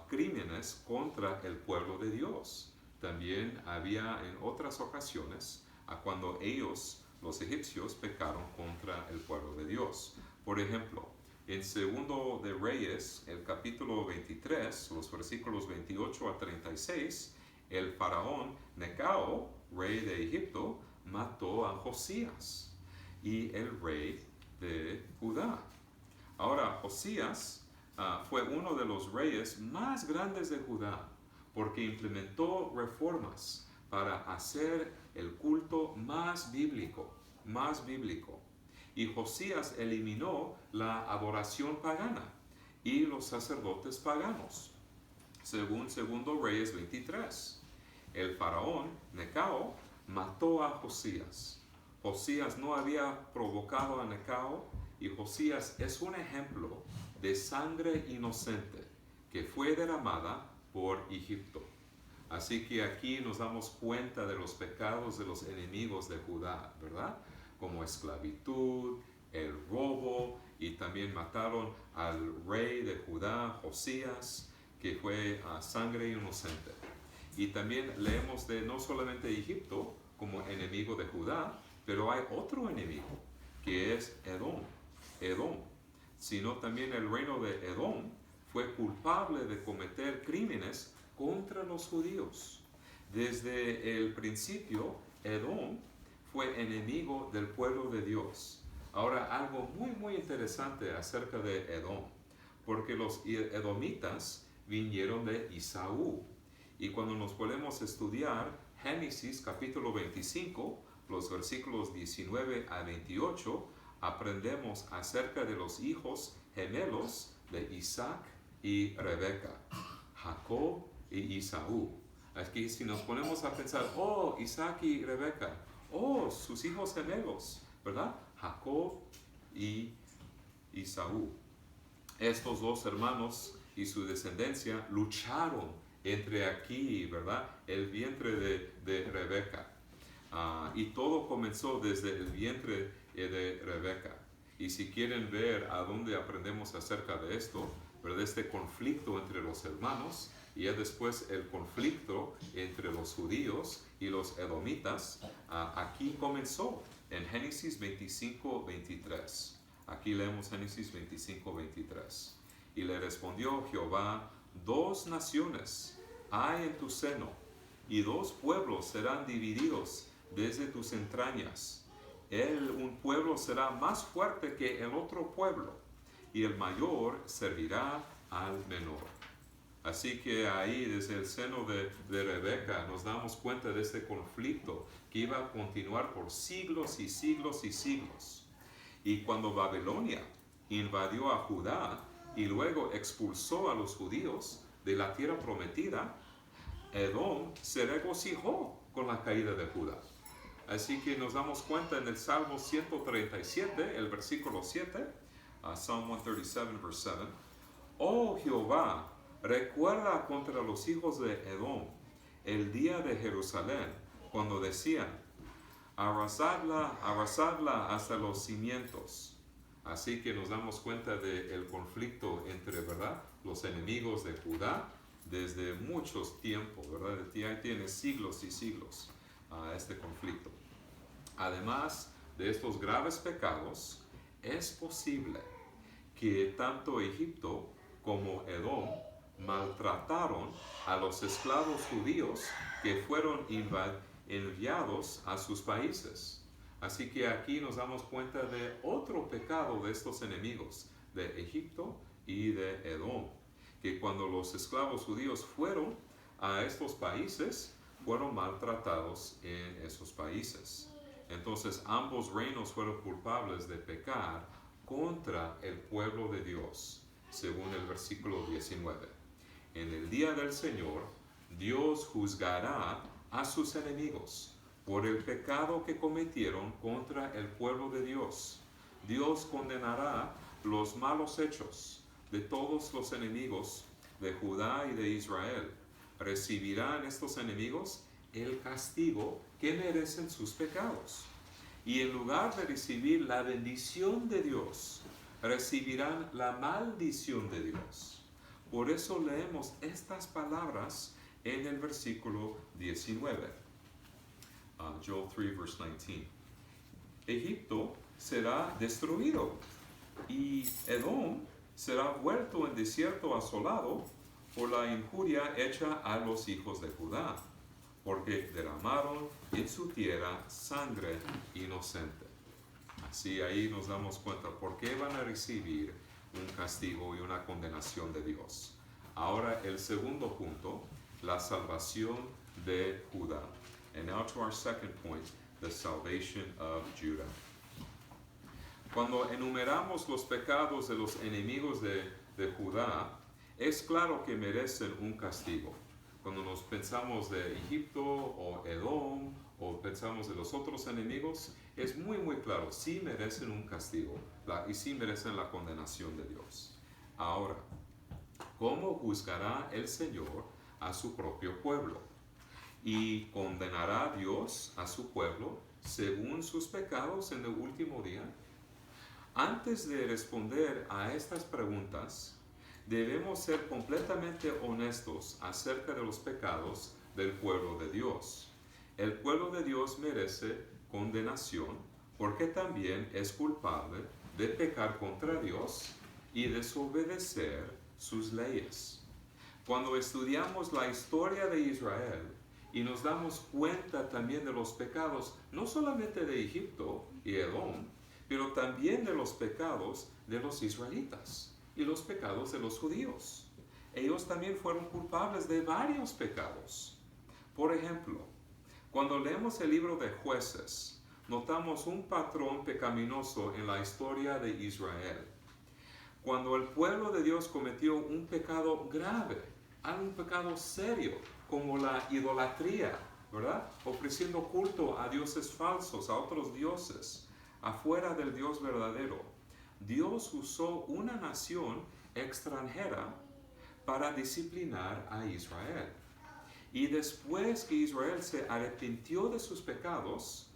crímenes contra el pueblo de Dios. También había en otras ocasiones cuando ellos, los egipcios, pecaron contra el pueblo de Dios. Por ejemplo, en Segundo de Reyes, el capítulo 23, los versículos 28 a 36, el faraón Necao, rey de Egipto, mató a Josías y el rey de Judá. Ahora, Josías fue uno de los reyes más grandes de Judá porque implementó reformas para hacer el culto más bíblico. Y Josías eliminó la adoración pagana y los sacerdotes paganos. Según Segundo Reyes 23, el faraón Necao mató a Josías. Josías no había provocado a Necao y Josías es un ejemplo de sangre inocente que fue derramada por Egipto. Así que aquí nos damos cuenta de los pecados de los enemigos de Judá, ¿verdad? Como esclavitud, el robo, y también mataron al rey de Judá, Josías, que fue sangre inocente. Y también leemos de no solamente Egipto como enemigo de Judá, pero hay otro enemigo, que es Edom, sino también el reino de Edom fue culpable de cometer crímenes contra los judíos. Desde el principio, Edom fue enemigo del pueblo de Dios. Ahora, algo muy interesante acerca de Edom, porque los edomitas vinieron de Esaú. Y cuando nos podemos estudiar Génesis capítulo 25, los versículos 19 a 28, aprendemos acerca de los hijos gemelos de Isaac y Rebeca, Jacob y Esaú. Aquí si nos ponemos a pensar, Isaac y Rebeca, sus hijos gemelos, ¿verdad? Jacob y Esaú. Estos 2 hermanos y su descendencia lucharon entre aquí, ¿verdad? El vientre de Rebeca. Y todo comenzó desde el vientre de Rebeca. Y si quieren ver a dónde aprendemos acerca de esto, ¿verdad? Este conflicto entre los hermanos y después el conflicto entre los judíos y los edomitas, aquí comenzó en Génesis 25:23. Aquí leemos Génesis 25:23. Y le respondió Jehová: 2 naciones hay en tu seno, y 2 pueblos serán divididos desde tus entrañas. Un pueblo será más fuerte que el otro pueblo, y el mayor servirá al menor. Así que ahí, desde el seno de Rebeca, nos damos cuenta de este conflicto que iba a continuar por siglos y siglos y siglos. Y cuando Babilonia invadió a Judá y luego expulsó a los judíos de la tierra prometida, Edom se regocijó con la caída de Judá. Así que nos damos cuenta en el Salmo 137, el versículo 7, Psalm 137, verse 7. Oh Jehová, recuerda contra los hijos de Edom el día de Jerusalén, cuando decían: arrasadla hasta los cimientos. Así que nos damos cuenta del conflicto entre, ¿verdad?, los enemigos de Judá desde muchos tiempos, ¿verdad? Ya tiene siglos y siglos este conflicto. Además de estos graves pecados, es posible que tanto Egipto como Edom maltrataron a los esclavos judíos que fueron enviados a sus países. Así que aquí nos damos cuenta de otro pecado de estos enemigos, de Egipto y de Edom, que cuando los esclavos judíos fueron a estos países, fueron maltratados en esos países. Entonces ambos reinos fueron culpables de pecar contra el pueblo de Dios, según el versículo 19. En el día del Señor, Dios juzgará a sus enemigos por el pecado que cometieron contra el pueblo de Dios. Dios condenará los malos hechos de todos los enemigos de Judá y de Israel. Recibirán estos enemigos el castigo que merecen sus pecados. Y en lugar de recibir la bendición de Dios, recibirán la maldición de Dios. Por eso leemos estas palabras en el versículo 19. Joel 3, verse 19. Egipto será destruido y Edom será vuelto en desierto asolado por la injuria hecha a los hijos de Judá, porque derramaron en su tierra sangre inocente. Así ahí nos damos cuenta por qué van a recibir un castigo y una condenación de Dios. Ahora el segundo punto, la salvación de Judá. And now to our second point, the salvation of Judah. Cuando enumeramos los pecados de los enemigos de Judá, es claro que merecen un castigo. Cuando nos pensamos de Egipto o Edom o pensamos de los otros enemigos, es muy claro, sí merecen un castigo y sí merecen la condenación de Dios. Ahora, ¿cómo juzgará el Señor a su propio pueblo? ¿Y condenará Dios a su pueblo según sus pecados en el último día? Antes de responder a estas preguntas, debemos ser completamente honestos acerca de los pecados del pueblo de Dios. El pueblo de Dios merece condenación porque también es culpable de pecar contra Dios y desobedecer sus leyes. Cuando estudiamos la historia de Israel y nos damos cuenta también de los pecados, no solamente de Egipto y Edom, pero también de los pecados de los israelitas y los pecados de los judíos. Ellos también fueron culpables de varios pecados. Por ejemplo, cuando leemos el libro de Jueces, notamos un patrón pecaminoso en la historia de Israel. Cuando el pueblo de Dios cometió un pecado grave, un pecado serio, como la idolatría, ¿verdad? Ofreciendo culto a dioses falsos, a otros dioses, afuera del Dios verdadero. Dios usó una nación extranjera para disciplinar a Israel. Y después que Israel se arrepintió de sus pecados,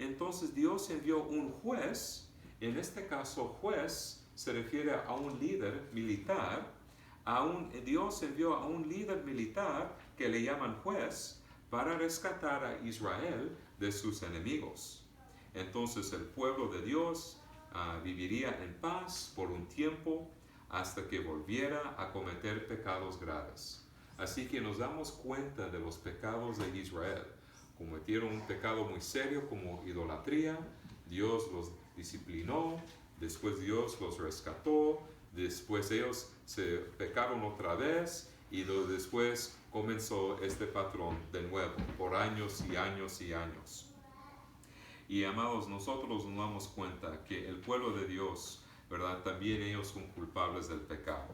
entonces Dios envió un juez. En este caso, juez se refiere a un líder militar. Dios envió a un líder militar que le llaman juez para rescatar a Israel de sus enemigos. Entonces el pueblo de Dios viviría en paz por un tiempo hasta que volviera a cometer pecados graves. Así que nos damos cuenta de los pecados de Israel. Cometieron un pecado muy serio como idolatría, Dios los disciplinó, después Dios los rescató, después ellos se pecaron otra vez y después comenzó este patrón de nuevo por años y años y años. Y amados, nosotros nos damos cuenta que el pueblo de Dios, ¿verdad? También ellos son culpables del pecado.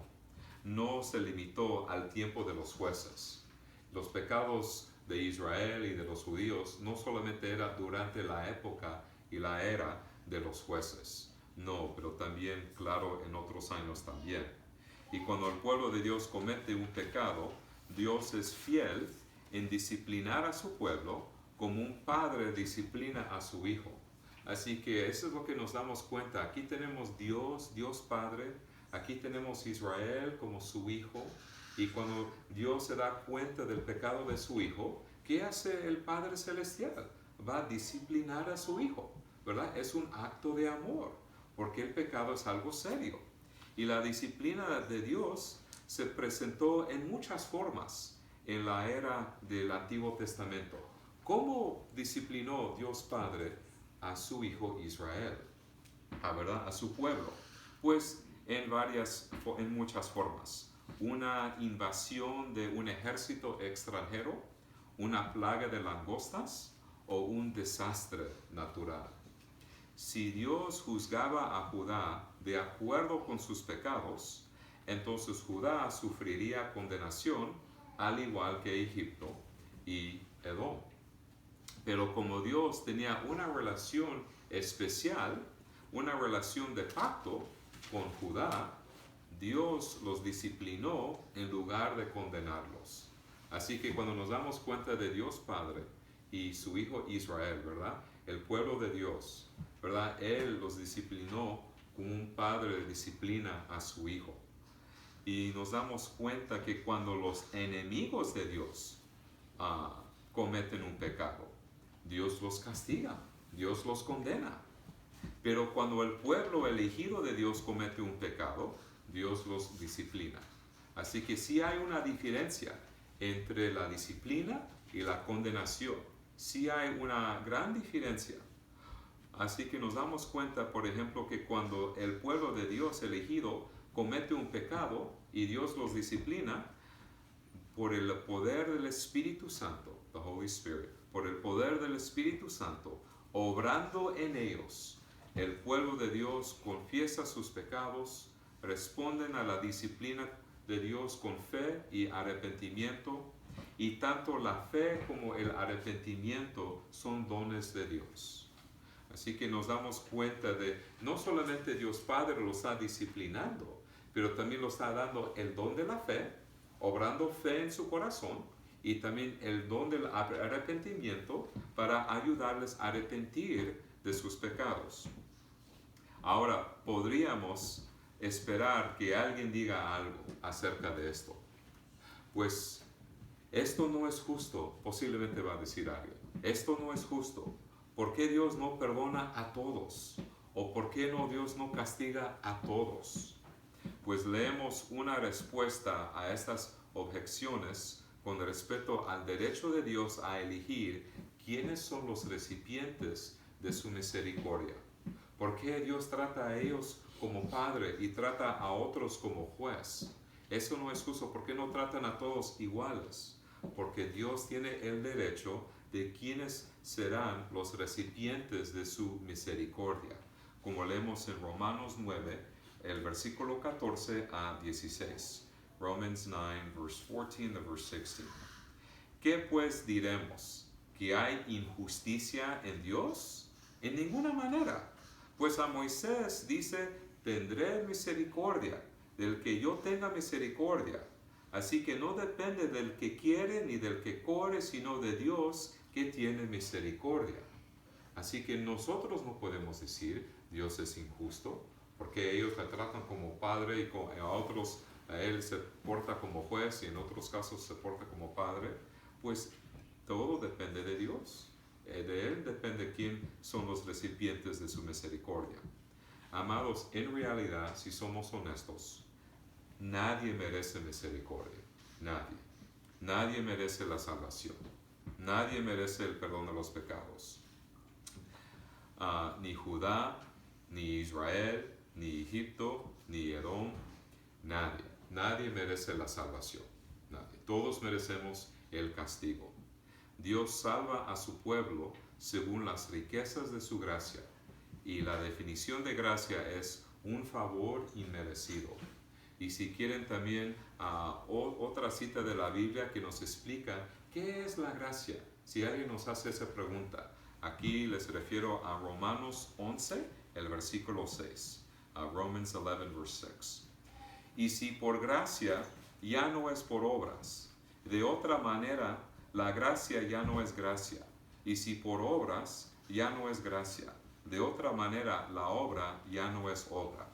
No se limitó al tiempo de los jueces. Los pecados de Israel y de los judíos no solamente era durante la época y la era de los jueces. No, pero también, claro, en otros años también. Y cuando el pueblo de Dios comete un pecado, Dios es fiel en disciplinar a su pueblo como un padre disciplina a su hijo. Así que eso es lo que nos damos cuenta. Aquí tenemos Dios, Dios Padre. Aquí tenemos Israel como su hijo. Y cuando Dios se da cuenta del pecado de su hijo, ¿qué hace el Padre Celestial? Va a disciplinar a su hijo, ¿verdad? Es un acto de amor, porque el pecado es algo serio. Y la disciplina de Dios se presentó en muchas formas en la era del Antiguo Testamento. ¿Cómo disciplinó Dios Padre a su hijo Israel? ¿Verdad? A su pueblo. Pues en muchas formas. Una invasión de un ejército extranjero, una plaga de langostas o un desastre natural. Si Dios juzgaba a Judá de acuerdo con sus pecados, entonces Judá sufriría condenación al igual que Egipto y Edom. Pero como Dios tenía una relación especial, una relación de pacto con Judá, Dios los disciplinó en lugar de condenarlos. Así que cuando nos damos cuenta de Dios Padre y su Hijo Israel, ¿verdad? El pueblo de Dios, ¿verdad? Él los disciplinó como un padre disciplina a su Hijo. Y nos damos cuenta que cuando los enemigos de Dios cometen un pecado, Dios los castiga, Dios los condena. Pero cuando el pueblo elegido de Dios comete un pecado, Dios los disciplina. Así que sí hay una diferencia entre la disciplina y la condenación. Sí hay una gran diferencia. Así que nos damos cuenta, por ejemplo, que cuando el pueblo de Dios elegido comete un pecado y Dios los disciplina, por el poder del Espíritu Santo, the Holy Spirit, por el poder del Espíritu Santo, obrando en ellos, el pueblo de Dios confiesa sus pecados, responden a la disciplina de Dios con fe y arrepentimiento, y tanto la fe como el arrepentimiento son dones de Dios. Así que nos damos cuenta de no solamente Dios Padre lo está disciplinando, pero también lo está dando el don de la fe, obrando fe en su corazón, y también el don del arrepentimiento para ayudarles a arrepentir de sus pecados. Ahora, podríamos esperar que alguien diga algo acerca de esto. Pues, esto no es justo, posiblemente va a decir alguien. Esto no es justo. ¿Por qué Dios no perdona a todos? ¿O por qué Dios no castiga a todos? Pues leemos una respuesta a estas objeciones con respecto al derecho de Dios a elegir quiénes son los recipientes de su misericordia. ¿Por qué Dios trata a ellos como padre y trata a otros como juez? Eso no es justo. ¿Por qué no tratan a todos iguales? Porque Dios tiene el derecho de quiénes serán los recipientes de su misericordia, como leemos en Romanos 9, el versículo 14 a 16. Romans 9, verse 14 to verse 16. ¿Qué pues diremos? ¿Que hay injusticia en Dios? En ninguna manera. Pues a Moisés dice, tendré misericordia del que yo tenga misericordia. Así que no depende del que quiere ni del que corre, sino de Dios que tiene misericordia. Así que nosotros no podemos decir Dios es injusto, porque ellos le tratan como padre y a otros a él se porta como juez y en otros casos se porta como padre. Pues todo depende de Dios. De Él depende quién son los recipientes de su misericordia. Amados, en realidad, si somos honestos, nadie merece misericordia. Nadie. Nadie merece la salvación. Nadie merece el perdón de los pecados. Ni Judá, ni Israel, ni Egipto, ni Edom. Nadie. Nadie merece la salvación. Nadie. Todos merecemos el castigo. Dios salva a su pueblo según las riquezas de su gracia. Y la definición de gracia es un favor inmerecido. Y si quieren también otra cita de la Biblia que nos explica qué es la gracia, si alguien nos hace esa pregunta, aquí les refiero a Romanos 11, el versículo 6. Romans 11, verse 6. Y si por gracia ya no es por obras, de otra manera la gracia ya no es gracia. Y si por obras ya no es gracia, de otra manera la obra ya no es obra.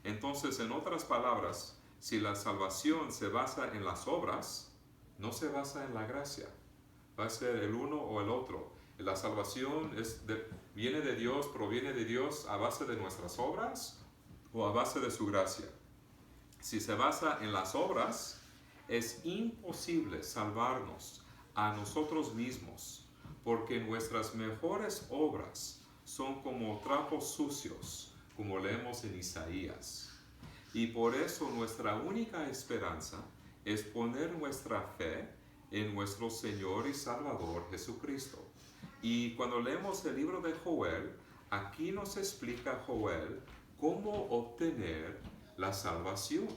Entonces, en otras palabras, si la salvación se basa en las obras, no se basa en la gracia. Va a ser el uno o el otro. La salvación viene de Dios, proviene de Dios a base de nuestras obras o a base de su gracia. Si se basa en las obras, es imposible salvarnos a nosotros mismos, porque nuestras mejores obras son como trapos sucios, como leemos en Isaías. Y por eso nuestra única esperanza es poner nuestra fe en nuestro Señor y Salvador Jesucristo. Y cuando leemos el libro de Joel, aquí nos explica Joel cómo obtener la salvación.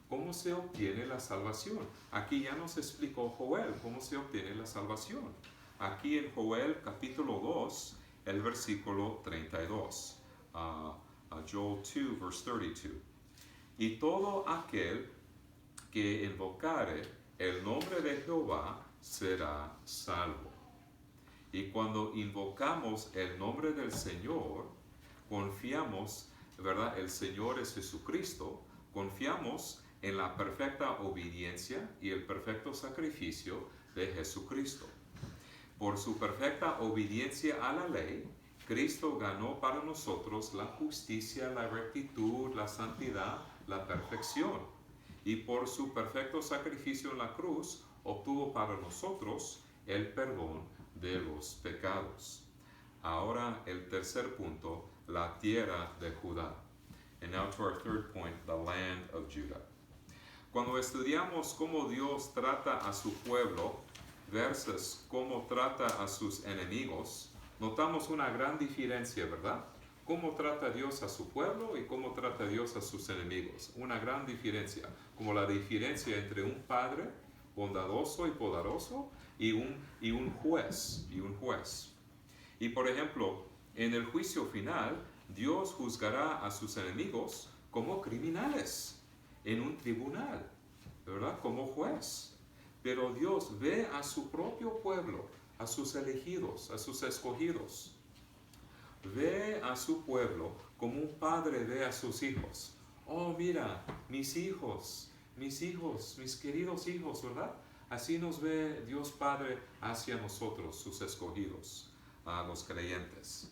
¿Cómo se obtiene la salvación? Aquí ya nos explicó Joel cómo se obtiene la salvación. Aquí en Joel capítulo 2, el versículo 32. Joel 2, verse 32. Y todo aquel que invocare el nombre de Jehová será salvo. Y cuando invocamos el nombre del Señor, confiamos, ¿verdad? El Señor es Jesucristo, confiamos en la perfecta obediencia y el perfecto sacrificio de Jesucristo. Por su perfecta obediencia a la ley, Cristo ganó para nosotros la justicia, la rectitud, la santidad, la perfección. Y por su perfecto sacrificio en la cruz, obtuvo para nosotros el perdón de los pecados. Ahora el tercer punto, la tierra de Judá. And now to our third point, the land of Judah. Cuando estudiamos cómo Dios trata a su pueblo versus cómo trata a sus enemigos, notamos una gran diferencia, ¿verdad? Cómo trata Dios a su pueblo y cómo trata Dios a sus enemigos. Una gran diferencia, como la diferencia entre un padre bondadoso y poderoso y un juez. Y por ejemplo, en el juicio final, Dios juzgará a sus enemigos como criminales en un tribunal, ¿verdad? Como juez. Pero Dios ve a su propio pueblo, a sus elegidos, a sus escogidos. Ve a su pueblo como un padre ve a sus hijos. Oh, mira, mis hijos, mis queridos hijos, ¿verdad? Así nos ve Dios Padre hacia nosotros, sus escogidos, a los creyentes.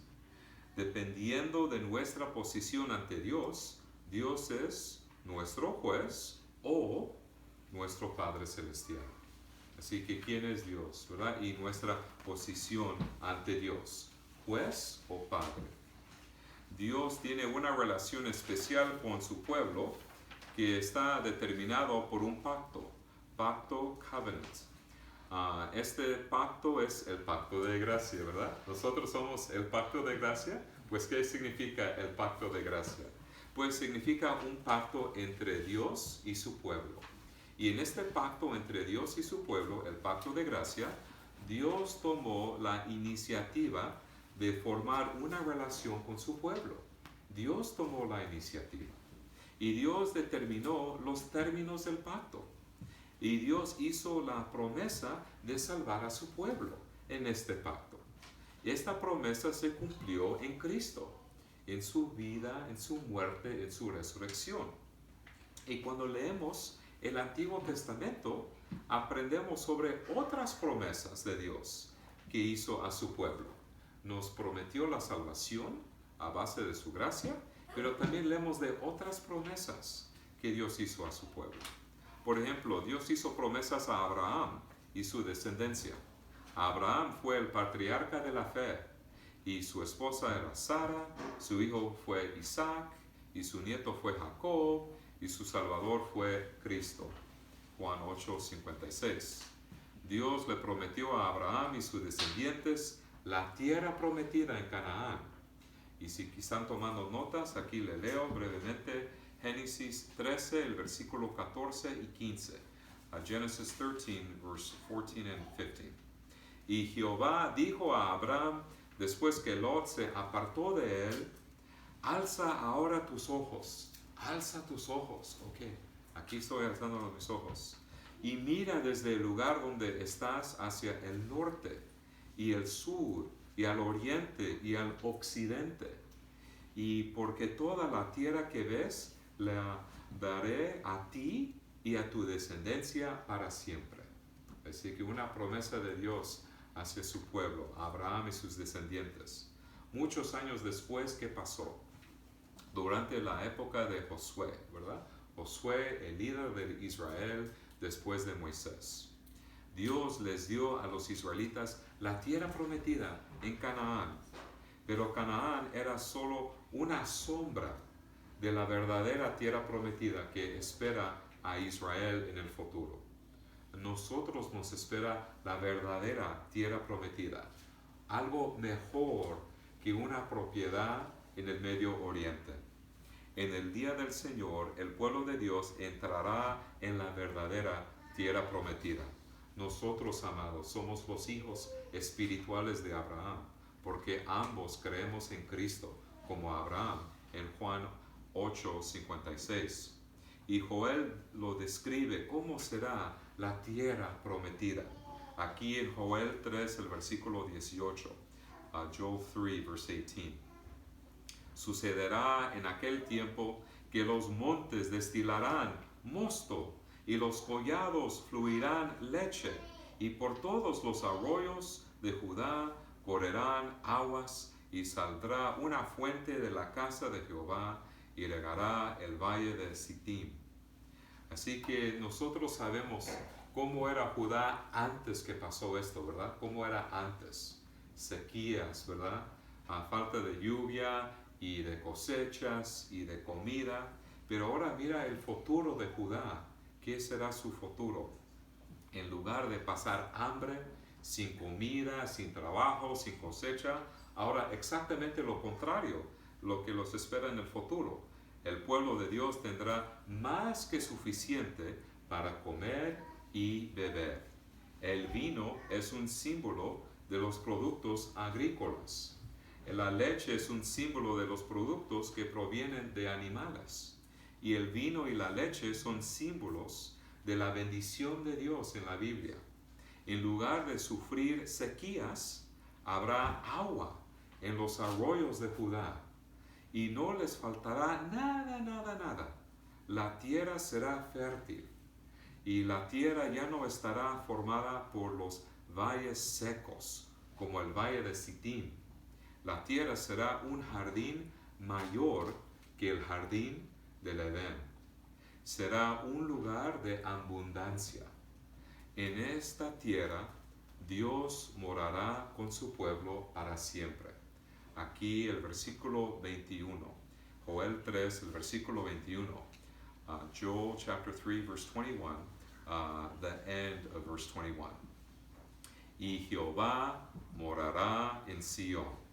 Dependiendo de nuestra posición ante Dios, Dios es nuestro juez o nuestro Padre Celestial. Así que, ¿quién es Dios, verdad? Y nuestra posición ante Dios, juez o Padre. Dios tiene una relación especial con su pueblo que está determinado por un pacto covenant. Este pacto es el pacto de gracia, ¿verdad? Nosotros somos el pacto de gracia. Pues, ¿qué significa el pacto de gracia? Pues significa un pacto entre Dios y su pueblo. Y en este pacto entre Dios y su pueblo, el pacto de gracia, Dios tomó la iniciativa de formar una relación con su pueblo. Dios tomó la iniciativa. Y Dios determinó los términos del pacto. Y Dios hizo la promesa de salvar a su pueblo en este pacto. Esta promesa se cumplió en Cristo, en su vida, en su muerte, en su resurrección. Y cuando leemos el Antiguo Testamento, aprendemos sobre otras promesas de Dios que hizo a su pueblo. Nos prometió la salvación a base de su gracia, pero también leemos de otras promesas que Dios hizo a su pueblo. Por ejemplo, Dios hizo promesas a Abraham y su descendencia. Abraham fue el patriarca de la fe, y su esposa era Sara, su hijo fue Isaac, y su nieto fue Jacob, y su salvador fue Cristo. Juan 8:56. Dios le prometió a Abraham y sus descendientes la tierra prometida en Canaán. Y si están tomando notas, aquí le leo brevemente Génesis 13, el versículo 14 y 15. Genesis 13, verse 14 and 15. Y Jehová dijo a Abraham, después que Lot se apartó de él, alza ahora tus ojos. Alza tus ojos. Ok, aquí estoy alzando mis ojos. Y mira desde el lugar donde estás hacia el norte, y el sur, y al oriente, y al occidente. Y porque toda la tierra que ves, la daré a ti y a tu descendencia para siempre. Así que una promesa de Dios hacia su pueblo, Abraham y sus descendientes. Muchos años después, ¿qué pasó? Durante la época de Josué, ¿verdad? Josué, el líder de Israel después de Moisés. Dios les dio a los israelitas la tierra prometida en Canaán, pero Canaán era solo una sombra de la verdadera tierra prometida que espera a Israel en el futuro. Nosotros nos espera la verdadera tierra prometida, algo mejor que una propiedad en el Medio Oriente. En el día del Señor, el pueblo de Dios entrará en la verdadera tierra prometida. Nosotros, amados, somos los hijos espirituales de Abraham, porque ambos creemos en Cristo, como Abraham, en Juan 8:56. Y Joel lo describe cómo será la tierra prometida. Aquí en Joel 3, el versículo 18, Joel 3, verse 18. Sucederá en aquel tiempo que los montes destilarán mosto y los collados fluirán leche, y por todos los arroyos de Judá correrán aguas, y saldrá una fuente de la casa de Jehová, y regará el valle de Sittim. Así que nosotros sabemos cómo era Judá antes que pasó esto, ¿verdad? Cómo era antes. Sequías, ¿verdad? Falta de lluvia y de cosechas y de comida. Pero ahora mira el futuro de Judá. ¿Qué será su futuro? En lugar de pasar hambre, sin comida, sin trabajo, sin cosecha, ahora exactamente lo contrario, lo que los espera en el futuro. El pueblo de Dios tendrá más que suficiente para comer y beber. El vino es un símbolo de los productos agrícolas. La leche es un símbolo de los productos que provienen de animales. Y el vino y la leche son símbolos de la bendición de Dios en la Biblia. En lugar de sufrir sequías, habrá agua en los arroyos de Judá. Y no les faltará nada. La tierra será fértil. Y la tierra ya no estará formada por los valles secos, como el valle de Sittim. La tierra será un jardín mayor que el jardín del Edén. Será un lugar de abundancia. En esta tierra, Dios morará con su pueblo para siempre. Aquí el versículo 21, Joel 3, el versículo 21, Joel chapter 3, verse 21, the end of verse 21. Y Jehová morará en Sion.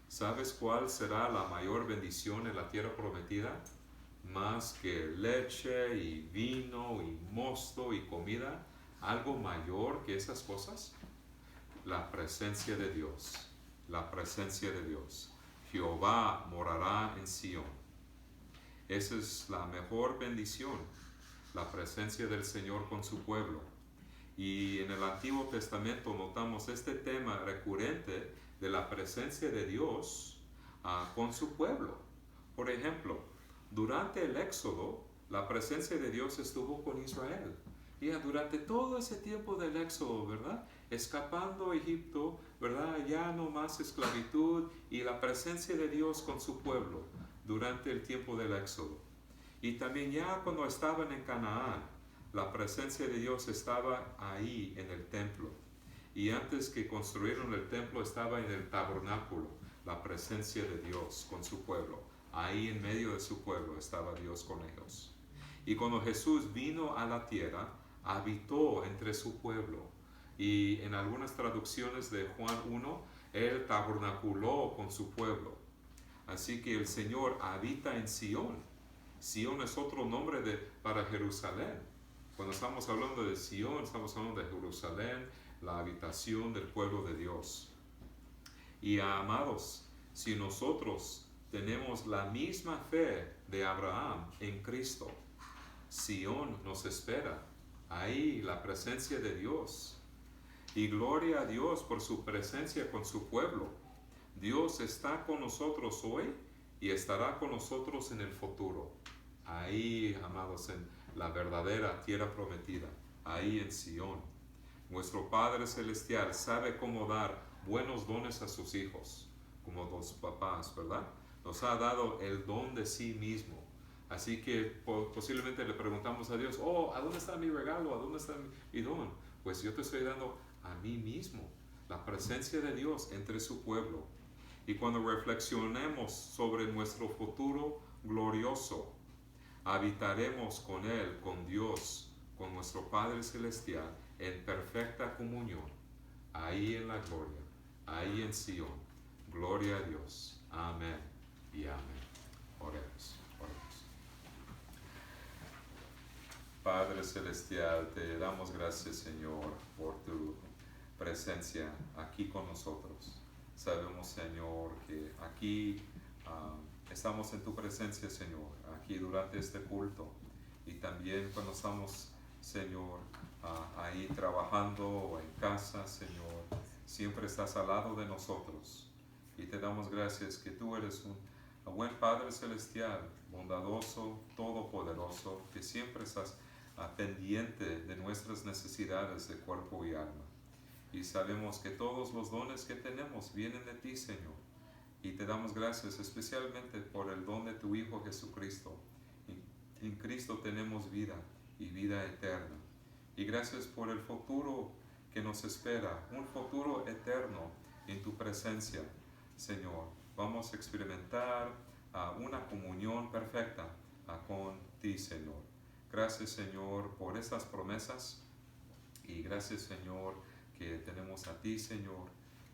¿Sabes cuál será la mayor bendición en la tierra prometida? Más que leche y vino y mosto y comida, algo mayor que esas cosas, la presencia de Dios. La presencia de Dios. Jehová morará en Sion. Esa es la mejor bendición, la presencia del Señor con su pueblo. Y en el Antiguo Testamento notamos este tema recurrente de la presencia de Dios con su pueblo. Por ejemplo, durante el Éxodo, la presencia de Dios estuvo con Israel. Y durante todo ese tiempo del Éxodo, ¿verdad? Escapando a Egipto, ¿verdad? Ya no más esclavitud y la presencia de Dios con su pueblo durante el tiempo del Éxodo. Y también ya cuando estaban en Canaán, la presencia de Dios estaba ahí en el templo. Y antes que construyeron el templo estaba en el tabernáculo, la presencia de Dios con su pueblo. Ahí en medio de su pueblo estaba Dios con ellos. Y cuando Jesús vino a la tierra, habitó entre su pueblo. Y en algunas traducciones de Juan 1, Él tabernaculó con su pueblo. Así que el Señor habita en Sion. Sion es otro nombre para Jerusalén. Cuando estamos hablando de Sion, estamos hablando de Jerusalén, la habitación del pueblo de Dios. Y amados, si nosotros tenemos la misma fe de Abraham en Cristo, Sion nos espera. Ahí la presencia de Dios. Y gloria a Dios por su presencia con su pueblo. Dios está con nosotros hoy y estará con nosotros en el futuro. Ahí, amados, en la verdadera tierra prometida. Ahí en Sion. Nuestro Padre Celestial sabe cómo dar buenos dones a sus hijos, como los papás, ¿verdad? Nos ha dado el don de sí mismo. Así que posiblemente le preguntamos a Dios, oh, ¿a dónde está mi regalo? ¿A dónde está mi don? Pues yo te estoy dando a mí mismo, la presencia de Dios entre su pueblo. Y cuando reflexionemos sobre nuestro futuro glorioso, habitaremos con Él, con Dios, con nuestro Padre Celestial, en perfecta comunión, ahí en la gloria, ahí en Sion. Gloria a Dios. Amén y amén. Oremos. Padre Celestial, te damos gracias, Señor, por tu presencia aquí con nosotros. Sabemos, Señor, que aquí estamos en tu presencia, Señor, aquí durante este culto. Y también cuando estamos, Señor, ahí trabajando o en casa, Señor, siempre estás al lado de nosotros. Y te damos gracias que tú eres un buen Padre Celestial, bondadoso, todopoderoso, que siempre estás pendiente de nuestras necesidades de cuerpo y alma. Y sabemos que todos los dones que tenemos vienen de ti, Señor. Y te damos gracias especialmente por el don de tu Hijo Jesucristo. En Cristo tenemos vida y vida eterna. Y gracias por el futuro que nos espera, un futuro eterno en tu presencia, Señor. Vamos a experimentar una comunión perfecta con ti, Señor. Gracias, Señor, por estas promesas. Y gracias, Señor, que tenemos a ti, Señor,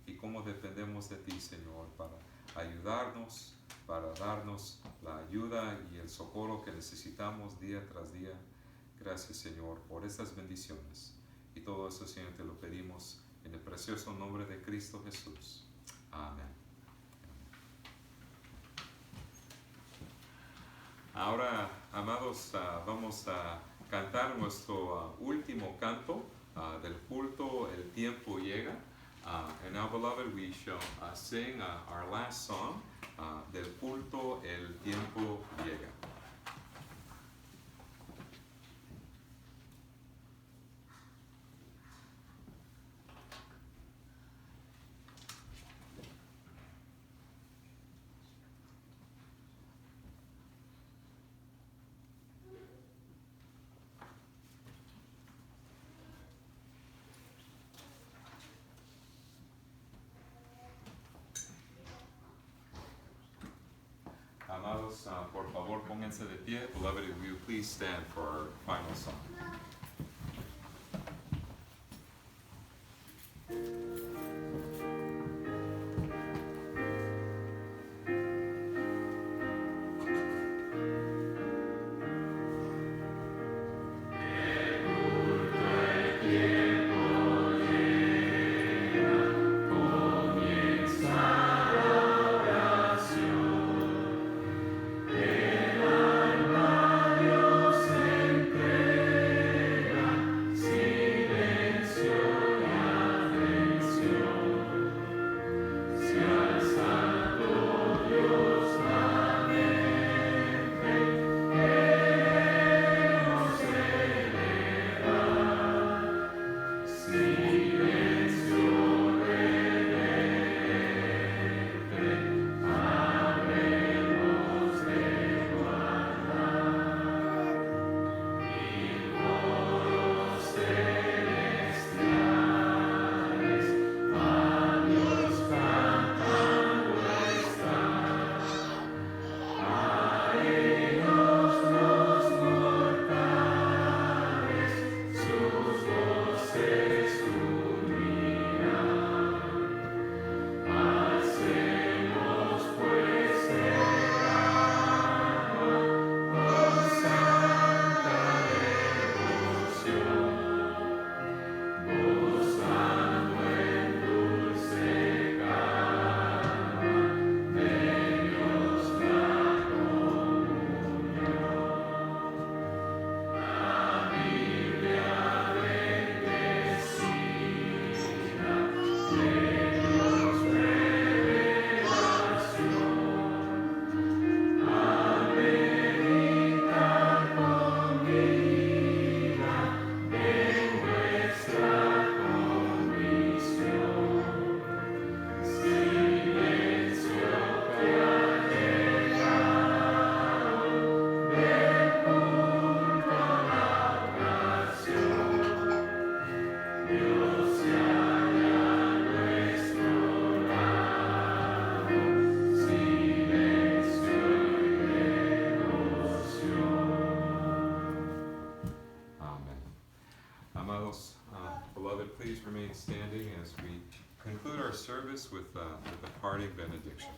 y cómo dependemos de ti, Señor, para ayudarnos, para darnos la ayuda y el socorro que necesitamos día tras día. Gracias, Señor, por estas bendiciones. Y todo eso, Señor, te lo pedimos en el precioso nombre de Cristo Jesús. Amén. Ahora, amados, vamos a cantar nuestro último canto del culto, El Tiempo Llega. And now, beloved, we shall sing our last song del culto, El Tiempo Llega. Amados, por favor, pónganse de pie. Beloved, will you please stand for our final song? Beloved, please remain standing as we conclude our service with a parting benediction.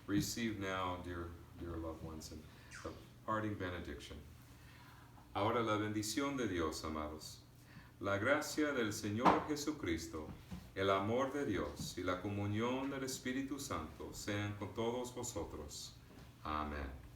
Receive now, dear loved ones, a parting benediction. Ahora la bendición de Dios, amados. La gracia del Señor Jesucristo, el amor de Dios y la comunión del Espíritu Santo sean con todos vosotros. Amén.